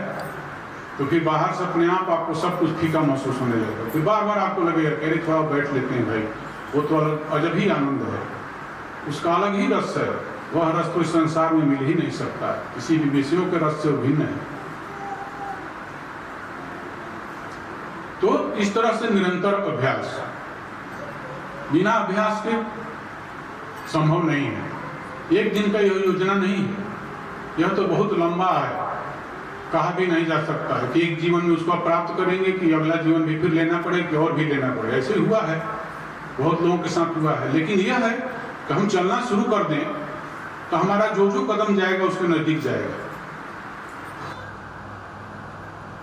तो फिर बाहर से अपने आप आपको सब कुछ फीका महसूस होने लगेगा। फिर बार बार आपको लगेगा कि अरे थोड़ा बैठ लेते हैं भाई, वो तो अजब ही आनंद है, उसका अलग ही रस है। वह रस तो इस संसार में मिल ही नहीं सकता, किसी भी विषयों के रस से भिन्न है। तो इस तरह से निरंतर अभ्यास, बिना अभ्यास के संभव नहीं है। एक दिन का यह योजना नहीं है, यह तो बहुत लंबा है, कहा भी नहीं जा सकता है कि एक जीवन में उसको प्राप्त करेंगे कि अगला जीवन भी फिर लेना पड़े कि और भी लेना पड़े। ऐसे हुआ है, बहुत लोगों के साथ हुआ है। लेकिन यह है कि हम चलना शुरू कर दें तो हमारा जो जो कदम जाएगा उसके नजदीक जाएगा,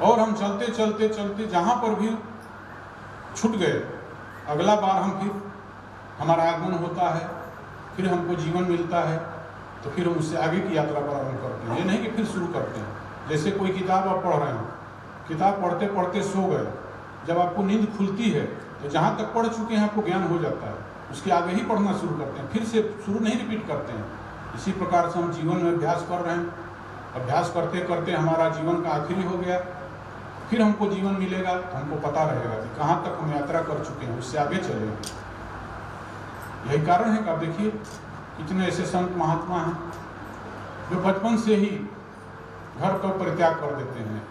और हम चलते चलते चलते जहां पर भी छूट गए, अगला बार हम फिर हमारा आगमन होता है, फिर हमको जीवन मिलता है, तो फिर हम उससे आगे की यात्रा प्रारंभ करते हैं। ये नहीं कि फिर शुरू करते हैं। जैसे कोई किताब आप पढ़ रहे हो, किताब पढ़ते पढ़ते सो गए, जब आपको नींद खुलती है तो जहाँ तक पढ़ चुके हैं आपको ज्ञान हो जाता है, उसके आगे ही पढ़ना शुरू करते हैं, फिर से शुरू नहीं रिपीट करते हैं। इसी प्रकार से हम जीवन में अभ्यास कर रहे हैं, अभ्यास करते करते हमारा जीवन का आखिरी हो गया, फिर हमको जीवन मिलेगा तो हमको पता रहेगा कि कहाँ तक हम यात्रा कर चुके हैं, उससे आगे चलेंगे। यही कारण है कि आप देखिए कितने ऐसे संत महात्मा हैं जो बचपन से ही घर का परित्याग कर देते हैं,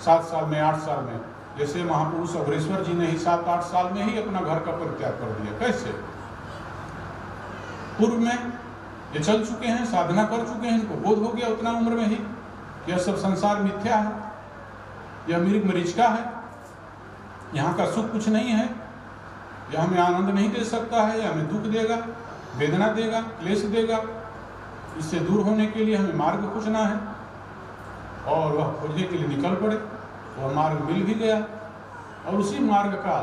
7 साल में 8 साल में। जैसे महापुरुष अघोरेश्वर जी ने ही 7-8 साल में ही अपना घर का परित्याग कर दिया। कैसे? पूर्व में ये चल चुके हैं, साधना कर चुके हैं, इनको बोध हो गया उतना उम्र में ही यह सब संसार मिथ्या है, यह मृग मरीचिका है, यहाँ का सुख कुछ नहीं है, यह हमें आनंद नहीं दे सकता है, यह हमें दुख देगा, वेदना देगा, क्लेश देगा। इससे दूर होने के लिए हमें मार्ग खोजना है, और वह खोजने के लिए निकल पड़े। वह मार्ग मिल भी गया, और उसी मार्ग का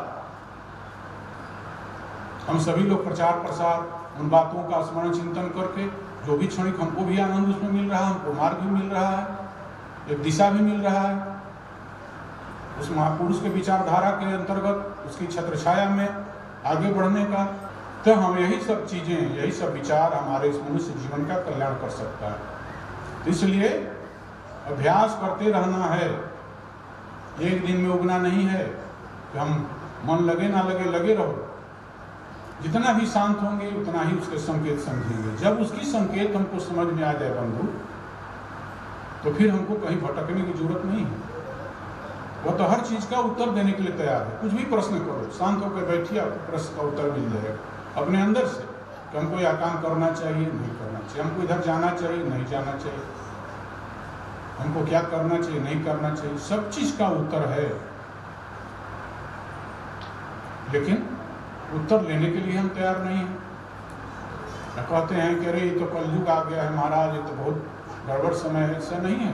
हम सभी लोग प्रचार प्रसार, उन बातों का स्मरण चिंतन करके जो भी क्षणिक हमको भी आनंद उसमें मिल रहा है, हमको मार्ग भी मिल रहा है, एक दिशा भी मिल रहा है उस महापुरुष के विचारधारा के अंतर्गत, उसकी छत्र छाया में आगे बढ़ने का। तो हम यही सब चीजें, यही सब विचार हमारे इस मनुष्य जीवन का कल्याण कर सकता है। तो इसलिए अभ्यास करते रहना है, एक दिन में उगना नहीं है कि हम मन लगे ना लगे, लगे रहो। जितना भी शांत होंगे उतना ही उसके संकेत समझेंगे। जब उसकी संकेत हमको समझ में आ जाए बंधु, तो फिर हमको कहीं भटकने की जरूरत नहीं है। वह तो हर चीज का उत्तर देने के लिए तैयार है। कुछ भी प्रश्न करो, शांत होकर बैठिए, आपको प्रश्न का उत्तर मिल जाएगा अपने अंदर से कि हमको यह काम करना चाहिए, नहीं करना चाहिए, हमको इधर जाना चाहिए, नहीं जाना चाहिए, हमको क्या करना चाहिए, नहीं करना चाहिए, सब चीज का उत्तर है। लेकिन उत्तर लेने के लिए हम तैयार नहीं हैं। कहते हैं कि अरे ये तो कलयुग आ गया है महाराज, ये तो बहुत गड़बड़ समय है। ऐसा नहीं है।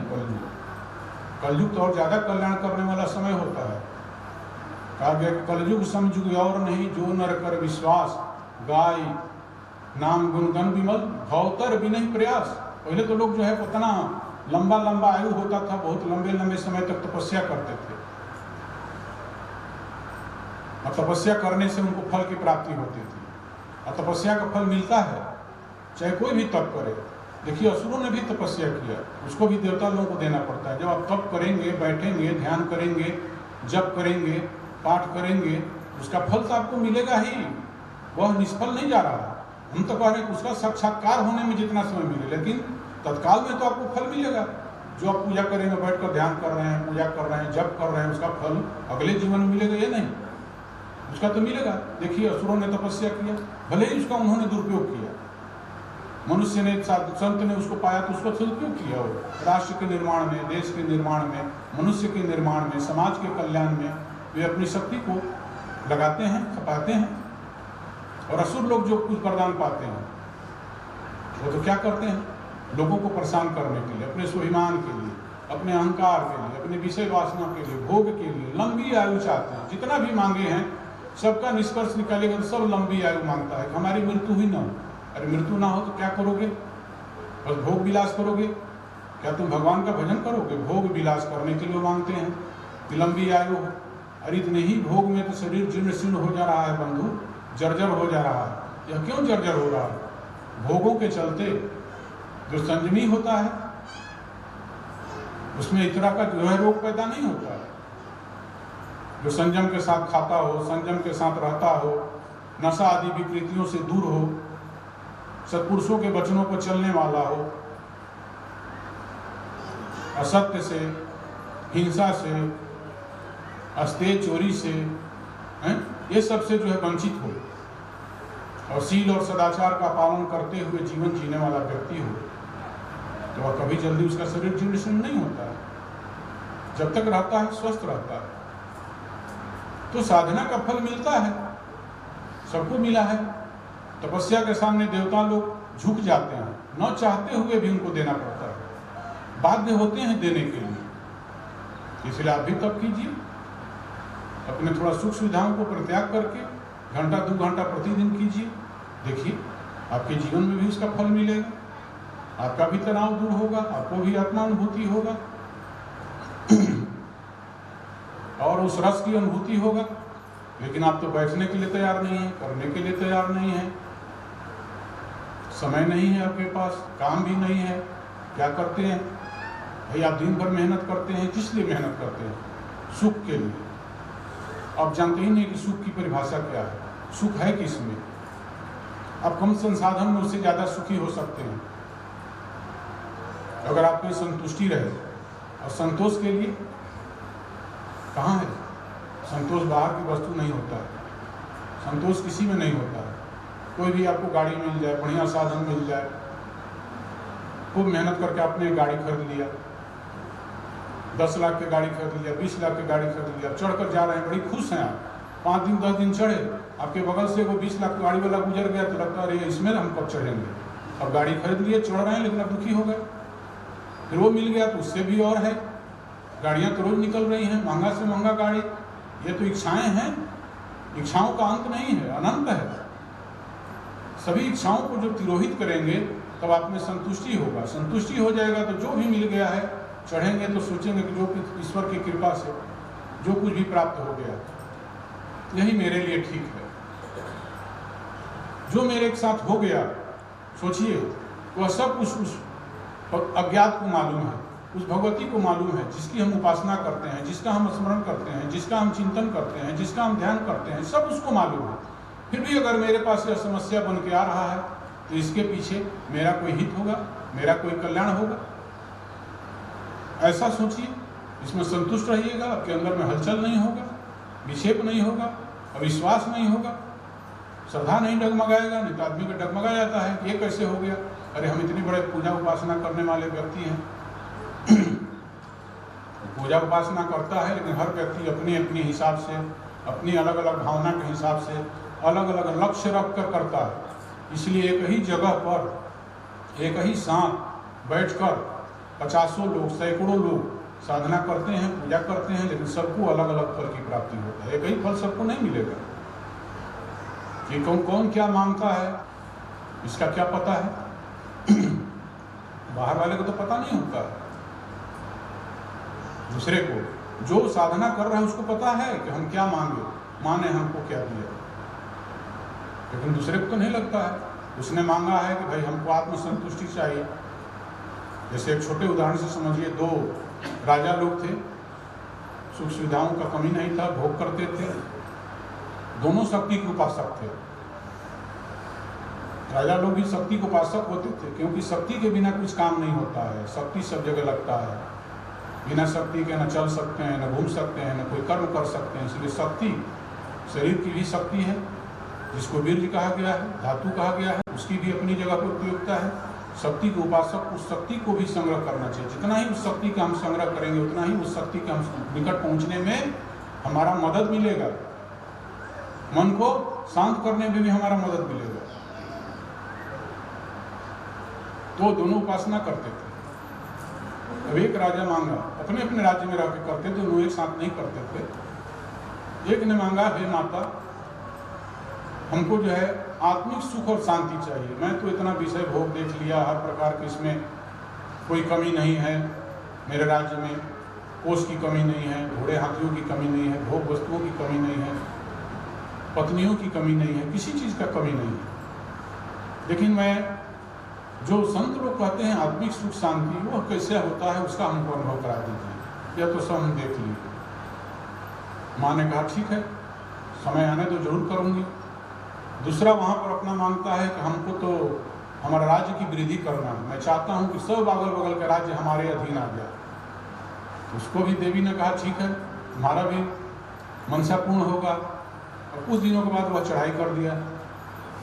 कलयुग तो और ज्यादा कल्याण करने वाला समय होता है। कहा गया कि कलयुग समयुग और नहीं, जो नर कर विश्वास, गाय नाम गुणगन विमल, भवतर भी नहीं प्रयास। पहले तो लोग जो है उतना लंबा लंबा आयु होता था, बहुत लंबे लंबे समय तक तपस्या करते थे, और तपस्या करने से उनको फल की प्राप्ति होती थी। और तपस्या का फल मिलता है, चाहे कोई भी तप करे। देखिए असुरों ने भी तपस्या किया, उसको भी देवता लोगों को देना पड़ता है। जब आप तप करेंगे, बैठेंगे, ध्यान करेंगे, जप करेंगे, पाठ करेंगे, उसका फल तो आपको मिलेगा ही, वह निष्फल नहीं जा रहा। हम तो कह रहे हैं उसका साक्षात्कार होने में जितना समय मिले, लेकिन तत्काल में तो आपको फल मिलेगा। जो आप पूजा करेंगे, बैठकर ध्यान कर रहे हैं, पूजा कर रहे हैं, जप कर रहे हैं, उसका फल अगले जीवन में मिलेगा, ये नहीं, उसका तो मिलेगा। देखिए असुरों ने तपस्या किया, भले ही उसका उन्होंने दुरुपयोग किया, मनुष्य ने, संत ने उसको पाया तो उसको सदुपयोग किया। वो राष्ट्र के निर्माण में, देश के निर्माण में, मनुष्य के निर्माण में, समाज के कल्याण में वे अपनी शक्ति को लगाते हैं, खपाते हैं। और असुर लोग जो कुछ वरदान पाते हैं वो तो क्या करते हैं, लोगों को परेशान करने के लिए, अपने स्वाभिमान के लिए, अपने अहंकार के लिए, अपने विषय वासना के लिए, भोग के लिए लंबी आयु चाहते हैं। जितना भी मांगे हैं सबका निष्कर्ष निकालेगा तो सब लंबी आयु मांगता है, हमारी मृत्यु ही ना हो। अरे मृत्यु ना हो तो क्या करोगे? बस भोग विलास करोगे? क्या तुम भगवान का भजन करोगे? भोग विलास करने के लिए मांगते हैं कि लंबी आयु हो। अरे इतने ही भोग में तो शरीर जीर्ण शीर्ण हो जा रहा है बंधु, जर्जर हो जा रहा है। यह क्यों जर्जर हो रहा है? भोगों के चलते। जो संयमी होता है उसमें इतना का जो है रोग पैदा नहीं होता है। जो संयम के साथ खाता हो, संयम के साथ रहता हो, नशा आदि विकृतियों से दूर हो, सत्पुरुषों के वचनों पर चलने वाला हो, असत्य से, हिंसा से, अस्तेज चोरी से, ये सब से जो है वंचित हो और शील और सदाचार का पालन करते हुए जीवन जीने वाला व्यक्ति हो, तो वह कभी जल्दी उसका शरीर जीर्ण नहीं होता है। जब तक रहता है स्वस्थ रहता है। तो साधना का फल मिलता है, सबको मिला है। तपस्या के सामने देवता लोग झुक जाते हैं, न चाहते हुए भी उनको देना पड़ता है, बाध्य होते हैं देने के लिए। इसलिए आप भी तप कीजिए, अपने थोड़ा सुख सुविधाओं को परित्याग करके घंटा 2 घंटा प्रतिदिन कीजिए। देखिए आपके जीवन में भी उसका फल मिलेगा, आपका भी तनाव दूर होगा, आपको भी आत्मानुभूति होगा और उस रस की अनुभूति होगा। लेकिन आप तो बैठने के लिए तैयार नहीं है, करने के लिए तैयार नहीं है, समय नहीं है आपके पास, काम भी नहीं है। क्या करते हैं भाई? आप दिन भर मेहनत करते हैं, किस लिए मेहनत करते हैं? सुख के लिए। आप जानते ही नहीं कि सुख की परिभाषा क्या है, सुख है किस में। आप कम संसाधन में उससे ज्यादा सुखी हो सकते हैं अगर आप में संतुष्टि रहे। और संतोष के लिए कहाँ है? संतोष बाहर की वस्तु नहीं होता है, संतोष किसी में नहीं होता है। कोई भी आपको गाड़ी मिल जाए, बढ़िया साधन मिल जाए, खूब मेहनत करके आपने गाड़ी खरीद लिया, 10 लाख की गाड़ी खरीद लिया, 20 लाख की गाड़ी खरीद लिया, चढ़कर जा रहे हैं, बड़ी खुश हैं आप। 5 दिन 10 दिन चढ़े, आपके बगल से वो 20 लाख गाड़ी वाला गुजर गया तो लगता है इसमें हम कब चढ़ेंगे। अब गाड़ी खरीद लिए, चढ़ रहे हैं, लेकिन अब दुखी हो गए। फिर वो मिल गया तो उससे भी और है। गाड़ियाँ तो रोज निकल रही हैं, महंगा से महंगा गाड़ी। ये तो इच्छाएं हैं, इच्छाओं का अंत नहीं है, अनंत है। सभी इच्छाओं को जब तिरोहित करेंगे तब आप में संतुष्टि होगा। संतुष्टि हो जाएगा तो जो भी मिल गया है, चढ़ेंगे तो सोचेंगे कि जो ईश्वर की कृपा से जो कुछ भी प्राप्त हो गया यही मेरे लिए ठीक है। जो मेरे साथ हो गया, सोचिए वह सब उस अज्ञात को मालूम है, उस भगवती को मालूम है जिसकी हम उपासना करते हैं, जिसका हम स्मरण करते हैं, जिसका हम चिंतन करते हैं, जिसका हम ध्यान करते हैं, सब उसको मालूम है। फिर भी अगर मेरे पास यह समस्या बन के आ रहा है तो इसके पीछे मेरा कोई हित होगा, मेरा कोई कल्याण होगा, ऐसा सोचिए। इसमें संतुष्ट रहिएगा, आपके अंदर में हलचल नहीं होगा, विक्षेप नहीं होगा, अविश्वास नहीं होगा, श्रद्धा नहीं डगमगाएगा। नहीं तो आदमी का डगमगा जाता है कि ये कैसे हो गया, अरे हम इतनी बड़े पूजा उपासना करने वाले व्यक्ति हैं। पूजा उपासना करता है, लेकिन हर व्यक्ति अपनी अपनी हिसाब से, अपनी अलग अलग भावना के हिसाब से अलग अलग लक्ष्य रख कर करता है। इसलिए एक ही जगह पर एक ही साथ बैठकर 50 लोग, सैकड़ों लोग साधना करते हैं, पूजा करते हैं, लेकिन सबको अलग अलग फल की प्राप्ति होता है। एक ही फल सबको नहीं मिलेगा। कि कौन कौन क्या मांगता है इसका क्या पता है? बाहर वाले को तो पता नहीं होता है। दूसरे को जो साधना कर रहा है उसको पता है कि हम क्या मांगे, माँ ने हमको क्या दिया, लेकिन दूसरे को तो नहीं लगता है। उसने मांगा है कि भाई हमको आत्मसंतुष्टि चाहिए। जैसे एक छोटे उदाहरण से समझिए, 2 राजा लोग थे, सुख सुविधाओं का कमी नहीं था, भोग करते थे, दोनों शक्ति के उपासक थे। राजा लोग भी शक्ति के उपासक होते थे, क्योंकि शक्ति के बिना कुछ काम नहीं होता है। शक्ति सब जगह लगता है, बिना शक्ति के न चल सकते हैं, न घूम सकते हैं, न कोई कर्म कर सकते हैं। इसलिए शक्ति शरीर की भी शक्ति है, जिसको वीर्य कहा गया है, धातु कहा गया है, उसकी भी अपनी जगह पर उपयोगिता है। शक्ति के उपासक उस शक्ति को भी संग्रह करना चाहिए। जितना ही उस शक्ति का हम संग्रह करेंगे उतना ही उस शक्ति के हम निकट पहुंचने में हमारा मदद मिलेगा, मन को शांत करने में भी हमारा मदद मिलेगा। तो दोनों उपासना करते थे। अब एक राजा मांगा, अपने अपने राज्य में रहकर करते थे, दोनों एक साथ नहीं करते थे। एक ने मांगा, हे माता हमको जो है आत्मिक सुख और शांति चाहिए। मैं तो इतना विषय भोग देख लिया, हर प्रकार के इसमें कोई कमी नहीं है। मेरे राज्य में कोष की कमी नहीं है, घोड़े हाथियों की कमी नहीं है, भोग वस्तुओं की कमी नहीं है, पत्नियों की कमी नहीं है, किसी चीज़ का कमी नहीं है। लेकिन मैं जो संत लोग कहते हैं आत्मिक सुख शांति, वो कैसे होता है उसका हमको अनुभव करा दीजिए। यह तो सब हम देख लीजिए। माँ ने कहा ठीक है, समय आने तो जरूर करूँगी। दूसरा वहाँ पर अपना मांगता है कि हमको तो हमारा राज्य की वृद्धि करना है, मैं चाहता हूँ कि सब अगल बगल का राज्य हमारे अधीन आ जाए। उसको भी देवी ने कहा ठीक है, तुम्हारा भी मनसा पूर्ण होगा। और कुछ दिनों के बाद वह चढ़ाई कर दिया।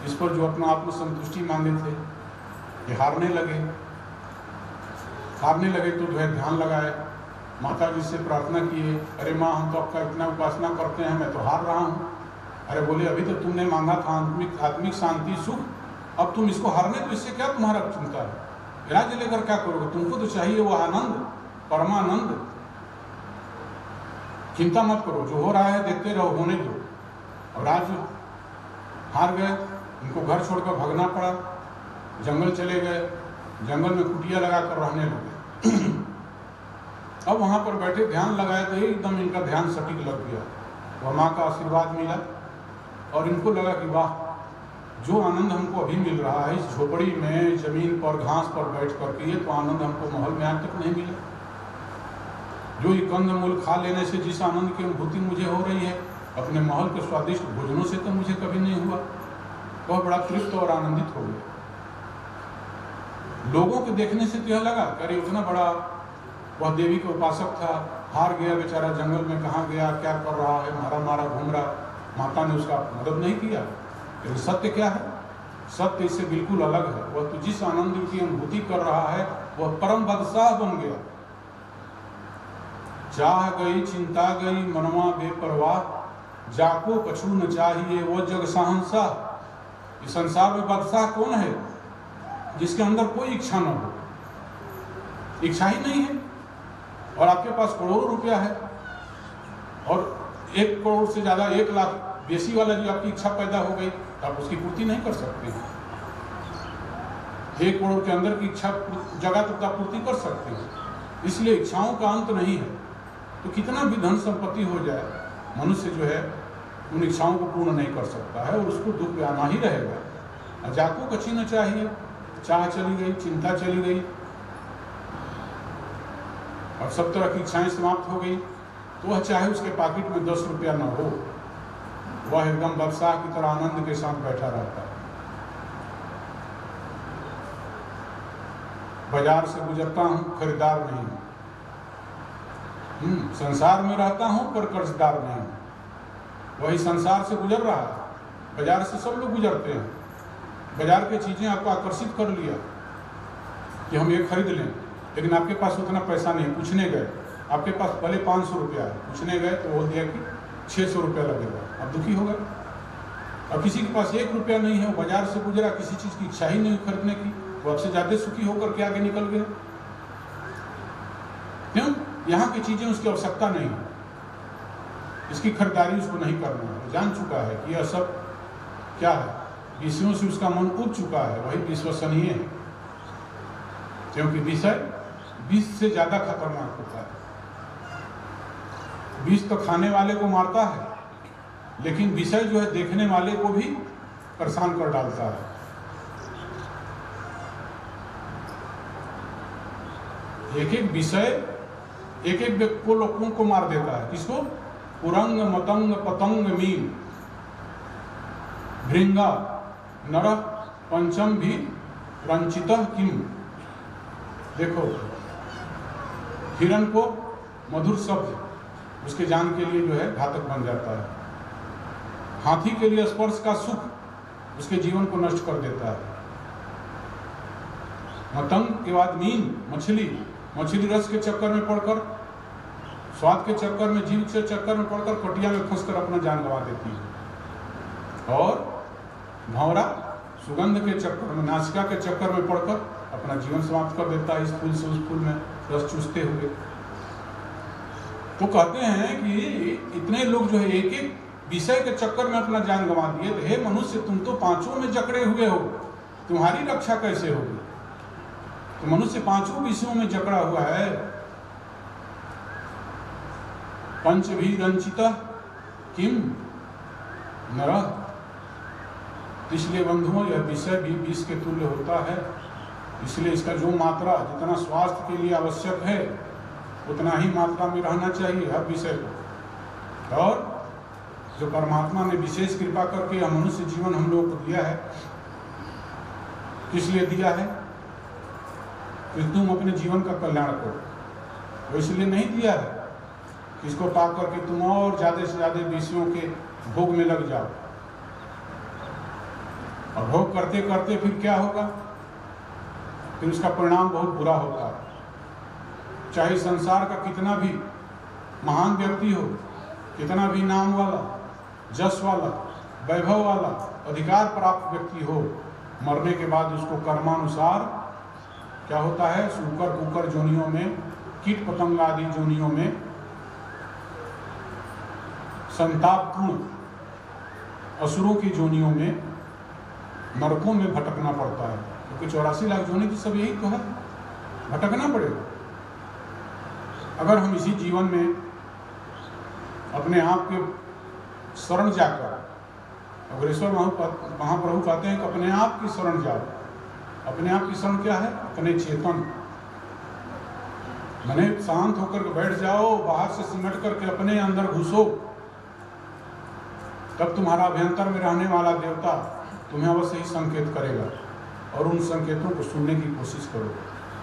इस पर जो अपना आत्मसंतुष्टि मांगे थे ये हारने लगे तो जो है ध्यान लगाए, माता जी से प्रार्थना किए, अरे माँ हम तो आपका इतना उपासना करते हैं, मैं तो हार रहा हूँ। अरे बोले अभी तो तुमने मांगा था आत्मिक शांति सुख, अब तुम इसको हारने, तो इससे क्या तुम्हारा चिंता है? राज्य लेकर क्या करोगे? तुमको तो चाहिए वो आनंद, परमानंद। चिंता मत करो, जो हो रहा है देखते रहो, होने दो। और आज हार गए, उनको घर छोड़कर भागना पड़ा, जंगल चले गए, जंगल में कुटिया लगाकर रहने लगे। अब वहाँ पर बैठे ध्यान लगाए तो एकदम इनका ध्यान सटीक लग गया। वह माँ का आशीर्वाद मिला और इनको लगा कि वाह, जो आनंद हमको अभी मिल रहा है इस झोपड़ी में, जमीन पर घास पर बैठ करके, ये तो आनंद हमको महल में आज तक नहीं मिला। जो ये कंद मूल खा लेने से जिस आनंद की अनुभूति मुझे हो रही है, अपने महल के स्वादिष्ट भोजनों से तो मुझे कभी नहीं हुआ। वह बड़ा तृप्त और आनंदित हो गया। लोगों के देखने से तो यह लगा अरे उतना बड़ा वह देवी का उपासक था, हार गया बेचारा, जंगल में कहाँ गया, क्या कर रहा है, मारा घूम रहा। माता ने उसका मदद नहीं किया। लेकिन सत्य क्या है? सत्य इससे बिल्कुल अलग है। वह तो जिस आनंद की अनुभूति कर रहा है वह परम बादशाह बन गया। चाह गई चिंता गई मनवा बेपरवाह, जाको कछु न चाहिए वो जग शहंशाह। इस संसार में बादशाह कौन है? जिसके अंदर कोई इच्छा न हो, इच्छा ही नहीं है, और आपके पास करोड़ों रुपया है, और 1 करोड़ से ज़्यादा 1 लाख बेसी वाला जो आपकी इच्छा पैदा हो गई, आप उसकी पूर्ति नहीं कर सकते हैं। 1 करोड़ के अंदर की इच्छा जगह तक आप पूर्ति कर सकते हैं। इसलिए इच्छाओं का अंत नहीं है। तो कितना भी धन संपत्ति हो जाए, मनुष्य जो है उन इच्छाओं को पूर्ण नहीं कर सकता है, और उसको दुख पे आना ही रहेगा। जाको कछु न चाहिए, चाह चली गई, चिंता चली गई, और सब तरह की इच्छाएं समाप्त हो गई। तो वह चाहे उसके पॉकेट में 10 रुपया न हो, वह एकदम बादशाह की तरह आनंद के साथ बैठा रहता है। बाजार से गुजरता हूँ, खरीदार नहीं हूँ। संसार में रहता हूँ पर कर्जदार नहीं हूँ। वही संसार से गुजर रहा है। बाजार से सब लोग गुजरते हैं, बाजार की चीज़ें आपको आकर्षित कर लिया कि हम ये खरीद लें, लेकिन आपके पास उतना पैसा नहीं। पूछने गए, आपके पास भले 500 रुपया है, पूछने गए तो बोल दिया कि 600 रुपया लगेगा। अब दुखी होगा। और किसी के पास 1 रुपया नहीं है, वो बाजार से गुजरा, किसी चीज़ की इच्छा ही नहीं खरीदने की, वो आपसे ज़्यादा सुखी होकर के आगे निकल गए। क्यों? यहाँ की चीज़ें उसकी आवश्यकता नहीं है, इसकी खरीदारी उसको नहीं करना है। जान चुका है कि यह सब क्या है, विषयों से उसका मन उब चुका है, वही विश्वसनीय है। क्योंकि विषय विष से ज़्यादा खतरनाक होता है। विष तो खाने वाले को मारता है, लेकिन विषय जो है देखने वाले को भी परेशान कर डालता है। एक विषय एक व्यक्ति को, लोगों को मार देता है। किसको? पुरंग मतंग पतंग मीन भृंगा नरः पंचम भी रंचितः किम। देखो, हिरण को मधुर शब्द उसके जान के लिए जो है घातक बन जाता है। हाथी के लिए स्पर्श का सुख उसके जीवन को नष्ट कर देता है। मतंग के बाद मीन, मछली रस के चक्कर में पड़कर, स्वाद के चक्कर में, जीव के चक्कर में पड़कर कटिया में फंसकर अपना जान गंवा देती है। और भंवरा सुगंध के चक्कर में, नासिका के चक्कर में पड़कर अपना जीवन समाप्त कर देता है, इस फूल से उस फूल में रस चूसते हुए। तो कहते हैं कि इतने लोग जो है एक एक विषय के चक्कर में अपना जान गंवा दिए। तो हे मनुष्य, तुम तो 5 में जकड़े हुए हो, तुम्हारी रक्षा कैसे होगी? तो मनुष्य 5 विषयों में जकड़ा हुआ है। पंच भी रंचितः किम नरः। इसलिए बंधुओं, यह विषय भी विष के तुल्य होता है। इसलिए इसका जो मात्रा जितना स्वास्थ्य के लिए आवश्यक है उतना ही मात्रा में रहना चाहिए हर विषय को। और जो परमात्मा ने विशेष कृपा करके यह मनुष्य जीवन हम लोगों को दिया है, किस लिए दिया है कि तुम अपने जीवन का कल्याण करो। वो इसलिए नहीं दिया है कि इसको पा करके तुम और ज़्यादा से ज़्यादा विषयों के भोग में लग जाओ। और भोग करते करते फिर क्या होगा, फिर उसका परिणाम बहुत बुरा होता है। चाहे संसार का कितना भी महान व्यक्ति हो, कितना भी नाम वाला, जस वाला, वैभव वाला, अधिकार प्राप्त व्यक्ति हो, मरने के बाद उसको कर्मानुसार क्या होता है, सूकर कुकर जोनियों में, कीट पतंग आदि जोनियों में संतापपूर्ण असुरों की जोनियों में, नरकों में भटकना पड़ता है। क्योंकि 84 लाख जोनी की सब यही तो है, भटकना पड़ेगा। अगर हम इसी जीवन में अपने आप के शरण जाकर, अग्रेश्वर महाप्रभु कहते हैं कि अपने आप की शरण जाओ। अपने आप की शरण क्या है, अपने चेतन, मने शांत होकर के बैठ जाओ, बाहर से सिमट करके अपने अंदर घुसो, तब तुम्हारा अभ्यंतर में रहने वाला देवता तुम्हें अवश्य ही संकेत करेगा और उन संकेतों को सुनने की कोशिश करो।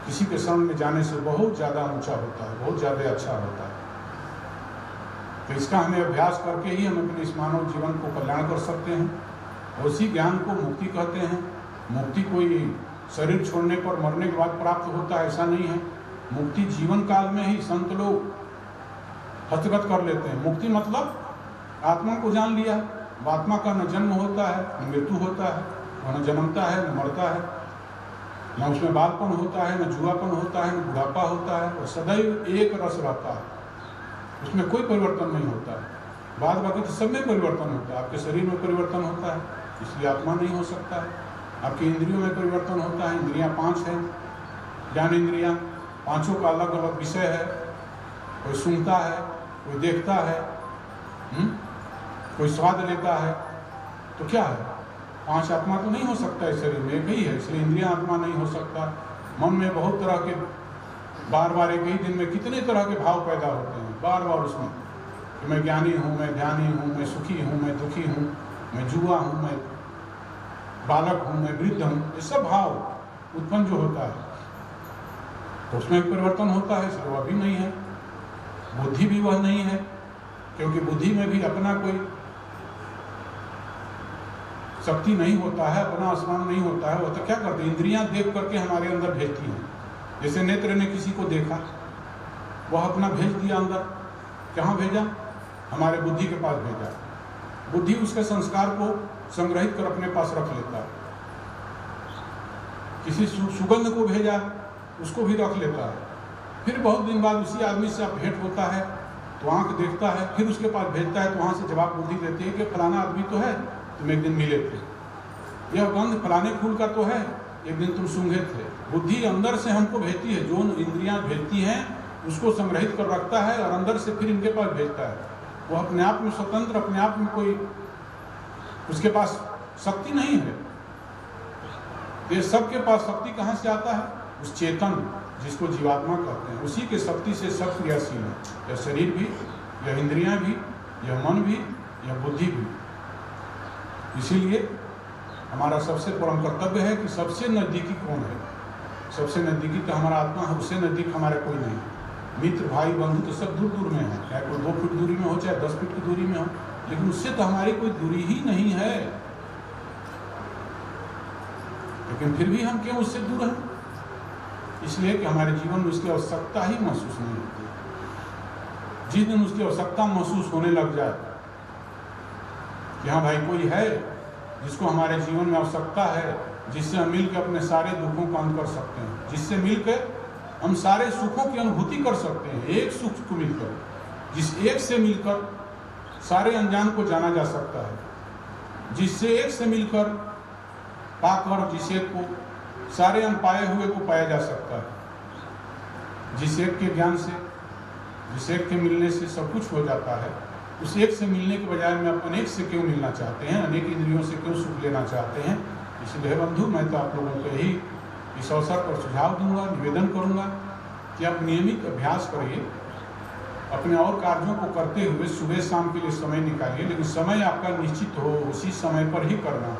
किसी के शरण में जाने से बहुत ज़्यादा ऊंचा होता है, बहुत ज़्यादा अच्छा होता है। तो इसका हमें अभ्यास करके ही हम अपने इस मानव जीवन को कल्याण कर सकते हैं। और उसी ज्ञान को मुक्ति कहते हैं। मुक्ति कोई शरीर छोड़ने पर मरने के बाद प्राप्त होता है, ऐसा नहीं है। मुक्ति जीवन काल में ही संत लोग हस्तगत कर लेते हैं। मुक्ति मतलब आत्मा को जान लिया। आत्मा का न जन्म होता है, न मृत्यु होता है, वह न जन्मता है, न मरता है, न उसमें बालपन होता है, न जुआपन होता है, न बुढ़ापा होता है। और सदैव एक रस रहता है, उसमें कोई परिवर्तन नहीं होता है। बाद बाकी तो सब में परिवर्तन होता है। आपके शरीर में परिवर्तन होता है, इसलिए आत्मा नहीं हो सकता है। आपकी इंद्रियों में परिवर्तन होता है। इंद्रियां 5 हैं, ज्ञान इंद्रियां, पांचों का अलग अलग विषय है। कोई सुनता है, कोई देखता है, कोई स्वाद लेता है। तो क्या है, 5 आत्मा तो नहीं हो सकता इस शरीर में, एक ही है, इसलिए इंद्रियां आत्मा नहीं हो सकता। मन में बहुत तरह के बार बार एक ही दिन में कितने तरह के भाव पैदा होते हैं, बार बार उसमें कि मैं ज्ञानी हूँ, मैं ध्यानी हूँ, मैं सुखी हूँ, मैं दुखी हूँ, मैं जुआ हूँ, मैं बालक हूँ, मैं वृद्ध हूँ। ये सब भाव उत्पन्न जो होता है तो उसमें परिवर्तन होता है, इसलिए वह भी नहीं है। बुद्धि भी वह नहीं है, क्योंकि बुद्धि में भी अपना कोई शक्ति नहीं होता है, अपना आसमान नहीं होता है। वो तो क्या करते हैं, इंद्रियां देख करके हमारे अंदर भेजती हैं। जैसे नेत्र ने किसी को देखा, वह अपना भेज दिया अंदर। कहाँ भेजा, हमारे बुद्धि के पास भेजा। बुद्धि उसके संस्कार को संग्रहित कर अपने पास रख लेता है। किसी सुगंध को भेजा, उसको भी रख लेता है। फिर बहुत दिन बाद उसी आदमी से आप भेंट होता है तो आंख देखता है, फिर उसके पास भेजता है तो वहाँ से जवाब बुद्धि देती है कि फलाना आदमी तो है, तुम एक दिन मिले थे, यह गंध फलाने फूल का तो है, एक दिन तुम सूंघे थे। बुद्धि अंदर से हमको भेजती है, जो इंद्रियां भेजती हैं उसको संग्रहित कर रखता है और अंदर से फिर इनके पास भेजता है। वो अपने आप में स्वतंत्र, अपने आप में कोई उसके पास शक्ति नहीं है। ये सबके पास शक्ति कहाँ से आता है, उस चेतन जिसको जीवात्मा कहते हैं, उसी के शक्ति से सब क्रियाशील है। यह शरीर भी, यह इंद्रियां भी, यह मन भी, यह बुद्धि भी। इसीलिए हमारा सबसे परम कर्तव्य है कि सबसे नज़दीकी कौन है। सबसे नज़दीकी तो हमारा आत्मा है, उससे नज़दीक हमारा कोई नहीं। मित्र भाई बंधु तो सब दूर दूर में है, चाहे कोई 2 फीट दूरी में हो, चाहे 10 फीट की दूरी में हो, लेकिन उससे तो हमारी कोई दूरी ही नहीं है। लेकिन फिर भी हम क्यों उससे दूर हैं? इसलिए कि हमारे जीवन में उसकी आवश्यकता ही महसूस नहीं होती। जिस दिन उसकी आवश्यकता महसूस होने लग जाए कि हाँ भाई कोई है जिसको हमारे जीवन में आवश्यकता है, जिससे हम मिलकर अपने सारे दुखों का अंत कर सकते हैं, जिससे मिलकर हम सारे सुखों की अनुभूति कर सकते हैं, एक सुख को मिलकर, जिस एक से मिलकर सारे अनजान को जाना जा सकता है, जिससे एक से मिलकर पाकर जिस एक को सारे अनपाए हुए को पाया जा सकता है। जिस एक के ज्ञान से, जिस एक के मिलने से सब कुछ हो जाता है, उस एक से मिलने के बजाय में आप अनेक से क्यों मिलना चाहते हैं, अनेक इंद्रियों से क्यों सुख लेना चाहते हैं? इसलिए बंधु, मैं तो आप लोगों को यही इस अवसर पर सुझाव दूंगा, निवेदन करूंगा कि आप नियमित अभ्यास करिए, अपने और कार्यों को करते हुए सुबह शाम के लिए समय निकालिए, लेकिन समय आपका निश्चित हो, उसी समय पर ही करना।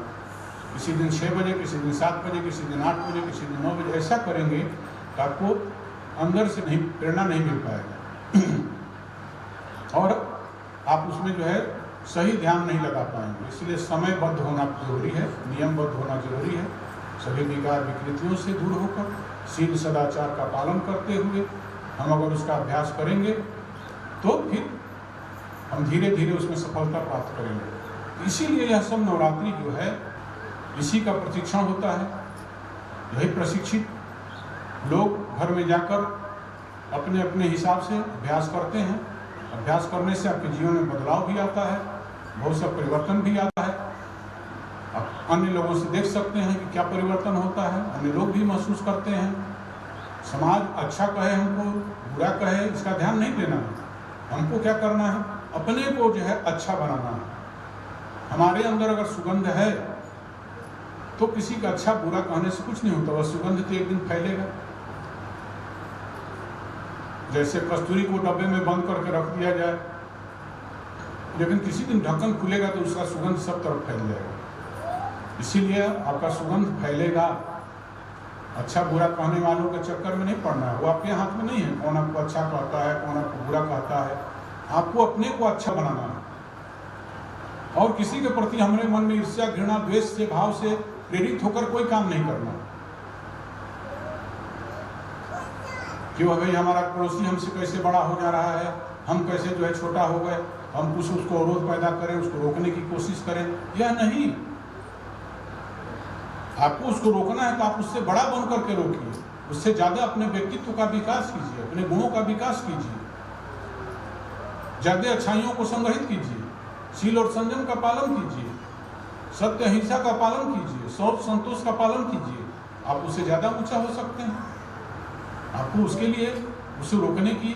किसी दिन 6 बजे, किसी दिन 7 बजे, किसी दिन 8 बजे, किसी दिन 9 बजे, ऐसा करेंगे तो आपको अंदर से नहीं प्रेरणा नहीं मिल पाएगा और आप उसमें जो है सही ध्यान नहीं लगा पाएंगे। इसलिए समयबद्ध होना जरूरी है, नियमबद्ध होना जरूरी है। सभी विकार विकृतियों से दूर होकर शील सदाचार का पालन करते हुए हम अगर उसका अभ्यास करेंगे तो फिर हम धीरे धीरे उसमें सफलता प्राप्त करेंगे। इसीलिए यह सब नवरात्रि जो है इसी का प्रशिक्षण होता है। यही प्रशिक्षित लोग घर में जाकर अपने अपने हिसाब से अभ्यास करते हैं। अभ्यास करने से आपके जीवन में बदलाव भी आता है, बहुत सा परिवर्तन भी आता है। आप अन्य लोगों से देख सकते हैं कि क्या परिवर्तन होता है, अन्य लोग भी महसूस करते हैं। समाज अच्छा कहे हमको, बुरा कहे, इसका ध्यान नहीं देना है। हमको क्या करना है, अपने को जो है अच्छा बनाना है। हमारे अंदर अगर सुगंध है तो किसी का अच्छा बुरा कहने से कुछ नहीं होता, वह सुगंध तो एक दिन फैलेगा। जैसे कस्तूरी को डब्बे में बंद करके रख दिया जाए, लेकिन किसी दिन ढक्कन खुलेगा तो उसका सुगंध सब तरफ फैल जाएगा। इसीलिए आपका सुगंध फैलेगा। अच्छा बुरा कहने वालों के चक्कर में नहीं पड़ना है, वो आपके हाथ में नहीं है कौन आपको अच्छा कहता है, कौन आपको बुरा कहता है। आपको अपने को अच्छा बनाना है और किसी के प्रति हमारे मन में ईर्ष्या, घृणा, द्वेष से भाव से प्रेरित होकर कोई काम नहीं करना कि वह भाई हमारा पड़ोसी हमसे कैसे बड़ा हो जा रहा है, हम कैसे जो है छोटा हो गए, हम कुछ उसको अवरोध पैदा करें, उसको रोकने की कोशिश करें। यह नहीं, आपको उसको रोकना है तो आप उससे बड़ा बन करके रोकिए, उससे ज्यादा अपने व्यक्तित्व का विकास कीजिए, अपने गुणों का विकास कीजिए, ज्यादा अच्छाइयों को संग्रहित कीजिए, शील और संयम का पालन कीजिए, सत्य अहिंसा का पालन कीजिए, शौच संतोष का पालन कीजिए। आप उससे ज्यादा ऊंचा हो सकते हैं। आपको उसके लिए उसे रोकने की,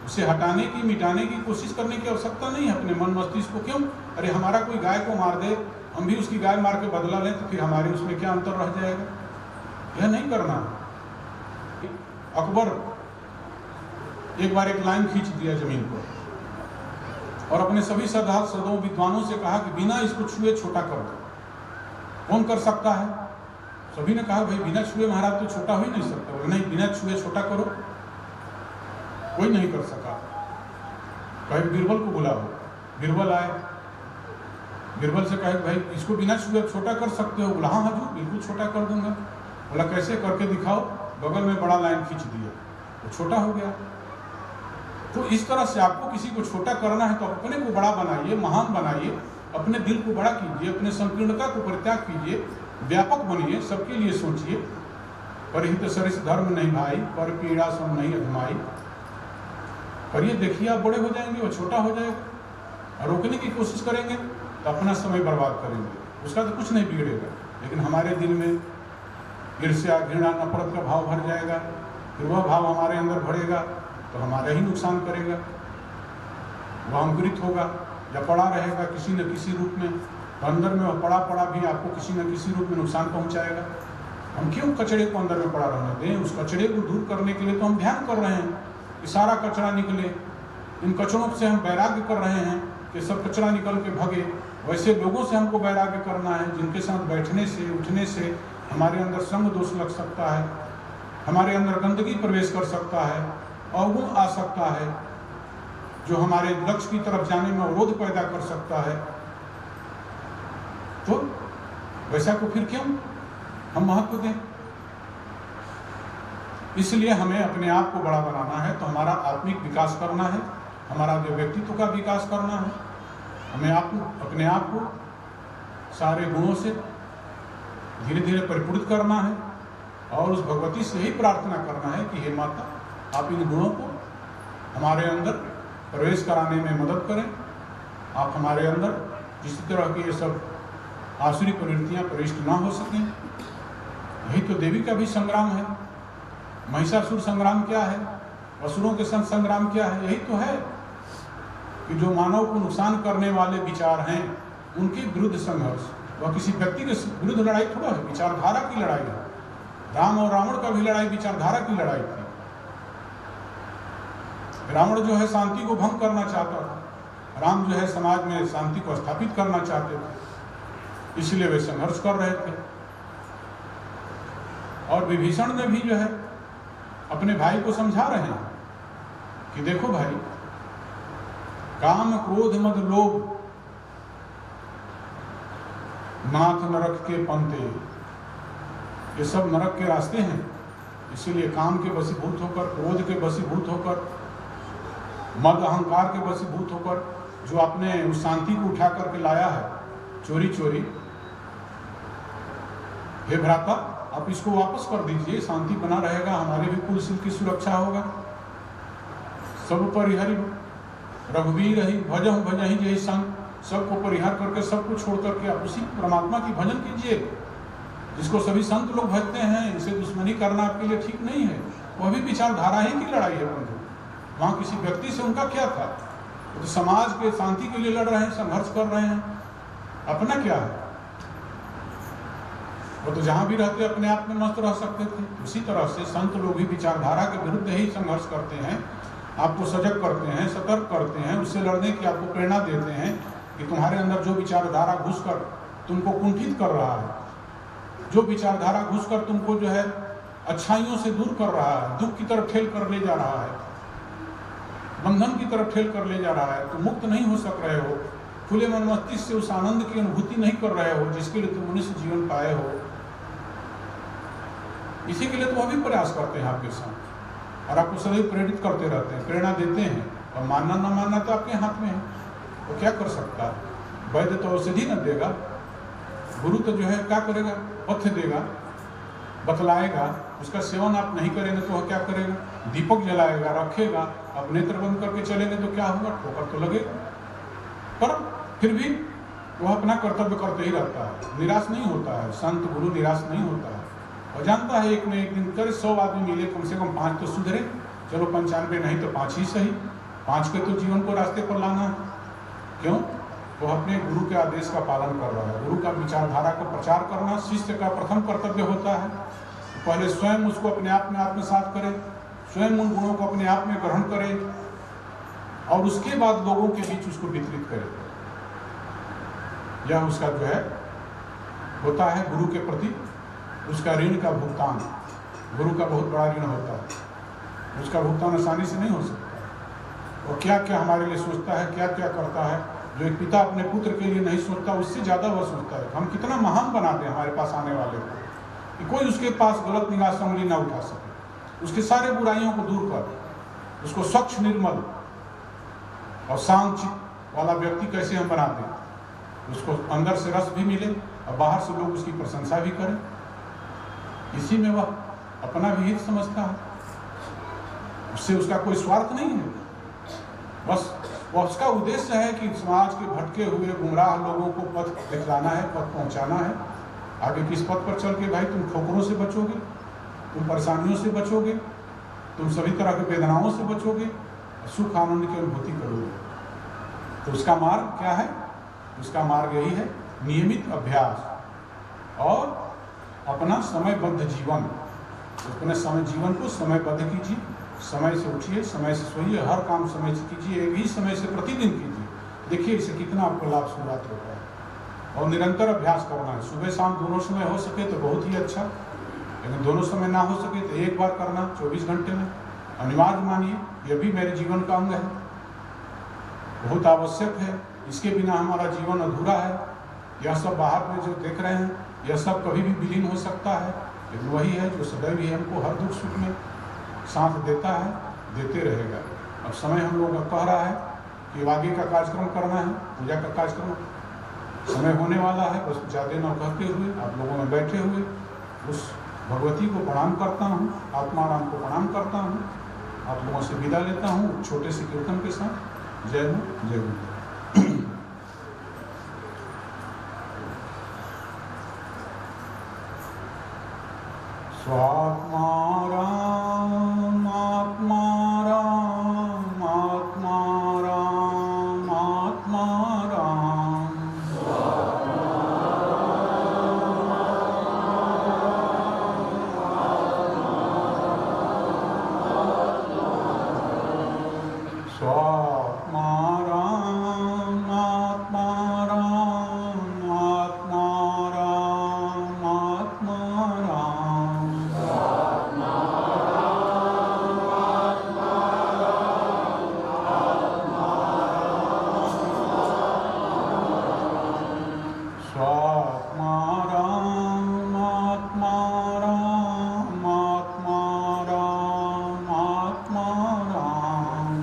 उसे हटाने की, मिटाने की कोशिश करने की आवश्यकता नहीं है अपने मन मस्तिष्क को। क्यों? अरे हमारा कोई गाय को मार दे, हम भी उसकी गाय मार के बदला लें तो फिर हमारे उसमें क्या अंतर रह जाएगा? यह नहीं करना। अकबर एक बार एक लाइन खींच दिया जमीन पर और अपने सभी सदों विद्वानों से कहा कि बिना इसको छुए छोटा कर दो। कौन कर सकता है? सभी ने कहा भाई बिना छुए महाराज तो छोटा हो ही नहीं सकता। बोले नहीं, बिना छुए छोटा करो। कोई नहीं कर सका। कहे बीरबल को बुलाओ। बीरबल आए, बीरबल से कहे भाई इसको बिना छुए छोटा कर सकते हो? बोला हाँ हजूर बिल्कुल छोटा कर दूंगा। बोला कैसे? करके दिखाओ। बगल में बड़ा लाइन खींच दिया, वो छोटा हो गया। तो इस तरह से आपको किसी को छोटा करना है तो अपने को बड़ा बनाइए, महान बनाइए, अपने दिल को बड़ा कीजिए, अपने संकीर्णता को परित्याग कीजिए, व्यापक बनिए, सबके लिए सोचिए। परहित सरिस धर्म नहीं भाई, पर पीड़ा सम नहीं अधमाई। करिए, देखिए आप बड़े हो जाएंगे, वो छोटा हो जाएगा। और रोकने की कोशिश करेंगे तो अपना समय बर्बाद करेंगे, उसका तो कुछ नहीं बिगड़ेगा। लेकिन हमारे दिल में ईर्ष्या, घृणा, नफरत का भाव भर जाएगा, फिर वह भाव हमारे अंदर भरेगा तो हमारा ही नुकसान करेगा। वह अंकुरित होगा या पड़ा रहेगा किसी न किसी रूप में, तो अंदर में वह पड़ा पड़ा भी आपको किसी न किसी रूप में नुकसान पहुंचाएगा। हम क्यों कचरे को अंदर में पड़ा रहने दें? उस कचरे को दूर करने के लिए तो हम ध्यान कर रहे हैं कि सारा कचरा निकले। इन कचरों से हम वैराग्य कर रहे हैं कि सब कचरा निकल के भागे। वैसे लोगों से हमको वैराग्य करना है जिनके साथ बैठने से, उठने से हमारे अंदर संग दोष लग सकता है, हमारे अंदर गंदगी प्रवेश कर सकता है, अवगुण आ सकता है, जो हमारे लक्ष्य की तरफ जाने में अवरोध पैदा कर सकता है। तो वैसा को फिर क्यों हम महत्व दें? इसलिए हमें अपने आप को बड़ा बनाना है, तो हमारा आत्मिक विकास करना है, हमारा जो व्यक्तित्व का विकास करना है। हमें अपने आप को सारे गुणों से धीरे धीरे परिपूरित करना है और उस भगवती से ही प्रार्थना करना है कि हे माता, आप इन गुणों को हमारे अंदर प्रवेश कराने में मदद करें। आप हमारे अंदर किसी तरह की ये सब आसुरी प्रवृत्तियाँ प्रविष्ट ना हो सकें। यही तो देवी का भी संग्राम है। महिषासुर संग्राम क्या है? असुरों के संग संग्राम क्या है? यही तो है कि जो मानव को नुकसान करने वाले विचार हैं उनके विरुद्ध संघर्ष। वह किसी व्यक्ति के विरुद्ध लड़ाई थोड़ा है, विचारधारा की लड़ाई है। राम और रावण का भी लड़ाई विचारधारा की लड़ाई थी। रावण जो है शांति को भंग करना चाहता था, राम जो है समाज में शांति को स्थापित करना चाहते थे, इसलिए वे संघर्ष कर रहे थे। और विभीषण ने भी जो है अपने भाई को समझा रहे हैं कि देखो भाई, काम क्रोध मद लोभ नाथ नरक के पंथे, ये सब नरक के रास्ते हैं। इसीलिए काम के वशीभूत होकर, क्रोध के वशीभूत होकर, मद अहंकार के वशीभूत होकर जो आपने उस शांति को उठा करके लाया है चोरी चोरी, हे भ्राता आप इसको वापस कर दीजिए, शांति बना रहेगा, हमारे भी कुल की सुरक्षा होगा। सब परिहरि रघुवीर ही भजहु भजहि जहि संग, सबको परिहार करके, सबको छोड़ करके आप उसी परमात्मा की भजन कीजिए जिसको सभी संत लोग भजते हैं। इसे दुश्मनी करना आपके लिए ठीक नहीं है। वह भी विचारधारा ही की लड़ाई है बंधु, वहाँ किसी व्यक्ति से उनका क्या था? तो समाज के शांति के लिए लड़ रहे हैं, संघर्ष कर रहे हैं, अपना क्या है? वो तो जहाँ भी रहते अपने आप में मस्त रह सकते थे। उसी तरह से संत लोग भी विचारधारा के विरुद्ध ही संघर्ष करते हैं, आपको सजग करते हैं, सतर्क करते हैं, उससे लड़ने की आपको प्रेरणा देते हैं कि तुम्हारे अंदर जो विचारधारा घुसकर तुमको कुंठित कर रहा है, जो विचारधारा घुसकर तुमको जो है अच्छाइयों से दूर कर रहा है, दुख की तरफ ठेल कर ले जा रहा है, बंधन की तरफ ठेल कर ले जा रहा है, तुम मुक्त नहीं हो सक रहे हो, खुले मन मस्तिष्क से उस आनंद की अनुभूति नहीं कर रहे हो जिसके लिए तुम मनुष्य जीवन पाए हो। इसी के लिए तो वह भी प्रयास करते हैं आपके साथ और आपको सभी प्रेरित करते रहते हैं, प्रेरणा देते हैं। और मानना न मानना तो आपके हाथ में है, वो क्या कर सकता है? वैद्य तो औषधि न देगा, गुरु तो जो है क्या करेगा? पथ्य देगा, बतलाएगा। उसका सेवन आप नहीं करेंगे तो वह क्या करेगा? दीपक जलाएगा, रखेगा। अब नेत्र बंद करके चलेंगे तो क्या होगा? ठोकर तो लगेगा, पर फिर भी वह अपना कर्तव्य करते ही रहता है, निराश नहीं होता है। संत गुरु निराश नहीं होता है और जानता है एक न एक दिन कर 100 आदमी मिले, कम से कम 5 तो सुधरे, चलो 95 नहीं तो 5 ही सही, 5 के तो जीवन को रास्ते पर लाना है। क्यों? वो अपने गुरु के आदेश का पालन कर रहा है। गुरु का विचारधारा का प्रचार करना शिष्य का प्रथम कर्तव्य होता है। पहले स्वयं उसको अपने आप में आत्मसात करे, स्वयं उन गुणों को अपने आप में ग्रहण करे और उसके बाद लोगों के बीच उसको वितरित करे। यह उसका जो है होता है गुरु के प्रति उसका ऋण का भुगतान। गुरु का बहुत बड़ा ऋण होता है, उसका भुगतान आसानी से नहीं हो सकता। और क्या क्या हमारे लिए सोचता है, क्या क्या करता है, जो एक पिता अपने पुत्र के लिए नहीं सोचता उससे ज़्यादा वह सोचता है। हम कितना महान बनाते हैं हमारे पास आने वाले को कि कोई उसके पास गलत निगाह से उंगली ना उठा सके, उसके सारे बुराइयों को दूर कर उसको स्वच्छ, निर्मल और शांत चित्त वाला व्यक्ति कैसे हम बनाते हैं, उसको अंदर से रस भी मिले और बाहर से लोग उसकी प्रशंसा भी करें। इसी में वह अपना भी हित समझता है, उससे उसका कोई स्वार्थ नहीं है। बस वह उसका उद्देश्य है कि समाज के भटके हुए गुमराह लोगों को पथ दिखलाना है, पथ पहुंचाना है। आगे किस पथ पर चल के भाई तुम ठोकरों से बचोगे, तुम परेशानियों से बचोगे, तुम सभी तरह के वेदनाओं से बचोगे, सुख आनंद की अनुभूति करोगे। तो उसका मार्ग क्या है? उसका मार्ग यही है, नियमित अभ्यास और अपना समयबद्ध जीवन। अपने समय जीवन को समयबद्ध कीजिए, समय से उठिए, समय से सोइए, हर काम समय से कीजिए, एक ही समय से प्रतिदिन कीजिए। देखिए इससे कितना आपको लाभ शुरुआत होता है। और निरंतर अभ्यास करना है, सुबह शाम दोनों समय हो सके तो बहुत ही अच्छा, लेकिन दोनों समय ना हो सके तो एक बार करना 24 घंटे में अनिवार्य मानिए। यह भी मेरे जीवन का अंग है, बहुत आवश्यक है, इसके बिना हमारा जीवन अधूरा है। यह सब बाहर में जो देख रहे हैं यह सब कभी भी विलीन हो सकता है, लेकिन वही है जो सदैव ही हमको हर दुख सुख में साथ देता है, देते रहेगा। अब समय हम लोगों का कह रहा है कि आगे का कार्यक्रम करना है, पूजा का कार्यक्रम समय होने वाला है। बस ज़्यादा न कहते हुए आप लोगों में बैठे हुए उस भगवती को प्रणाम करता हूँ, आत्माराम को प्रणाम करता हूँ, आप लोगों से विदा लेता हूँ छोटे से कीर्तन के साथ। जय हो, जय हो। स्वात्मा राम, आत्मा राम, आत्मा राम, आत्मा राम। स्वात्मा राम आत्मा राम आत्मा राम आत्मा राम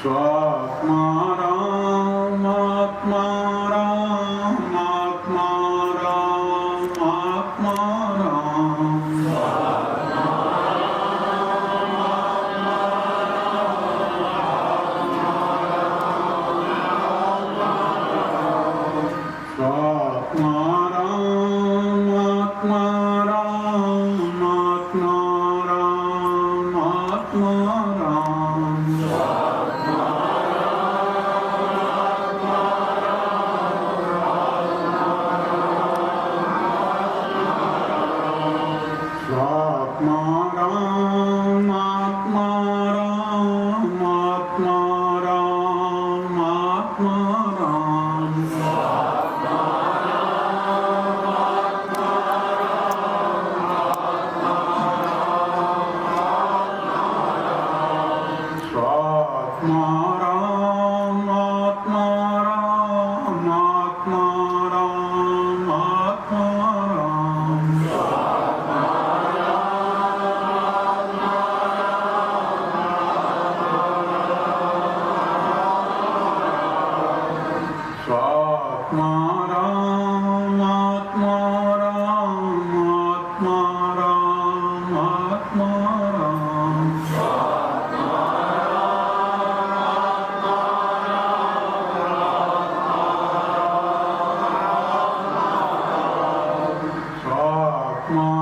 स्वात्मा राम आत्मा राम आत्मा राम आत्मा राम स्वात्मा राम आत्मा राम आत्मा राम आत्मा राम स्वात्मा राम आत्मा राम आत्मा राम आत्मा राम स्वात्मा राम आत्मा राम आत्मा राम आत्मा राम स्वात्मा राम आत्मा राम आत्मा राम आत्मा राम स्वात्मा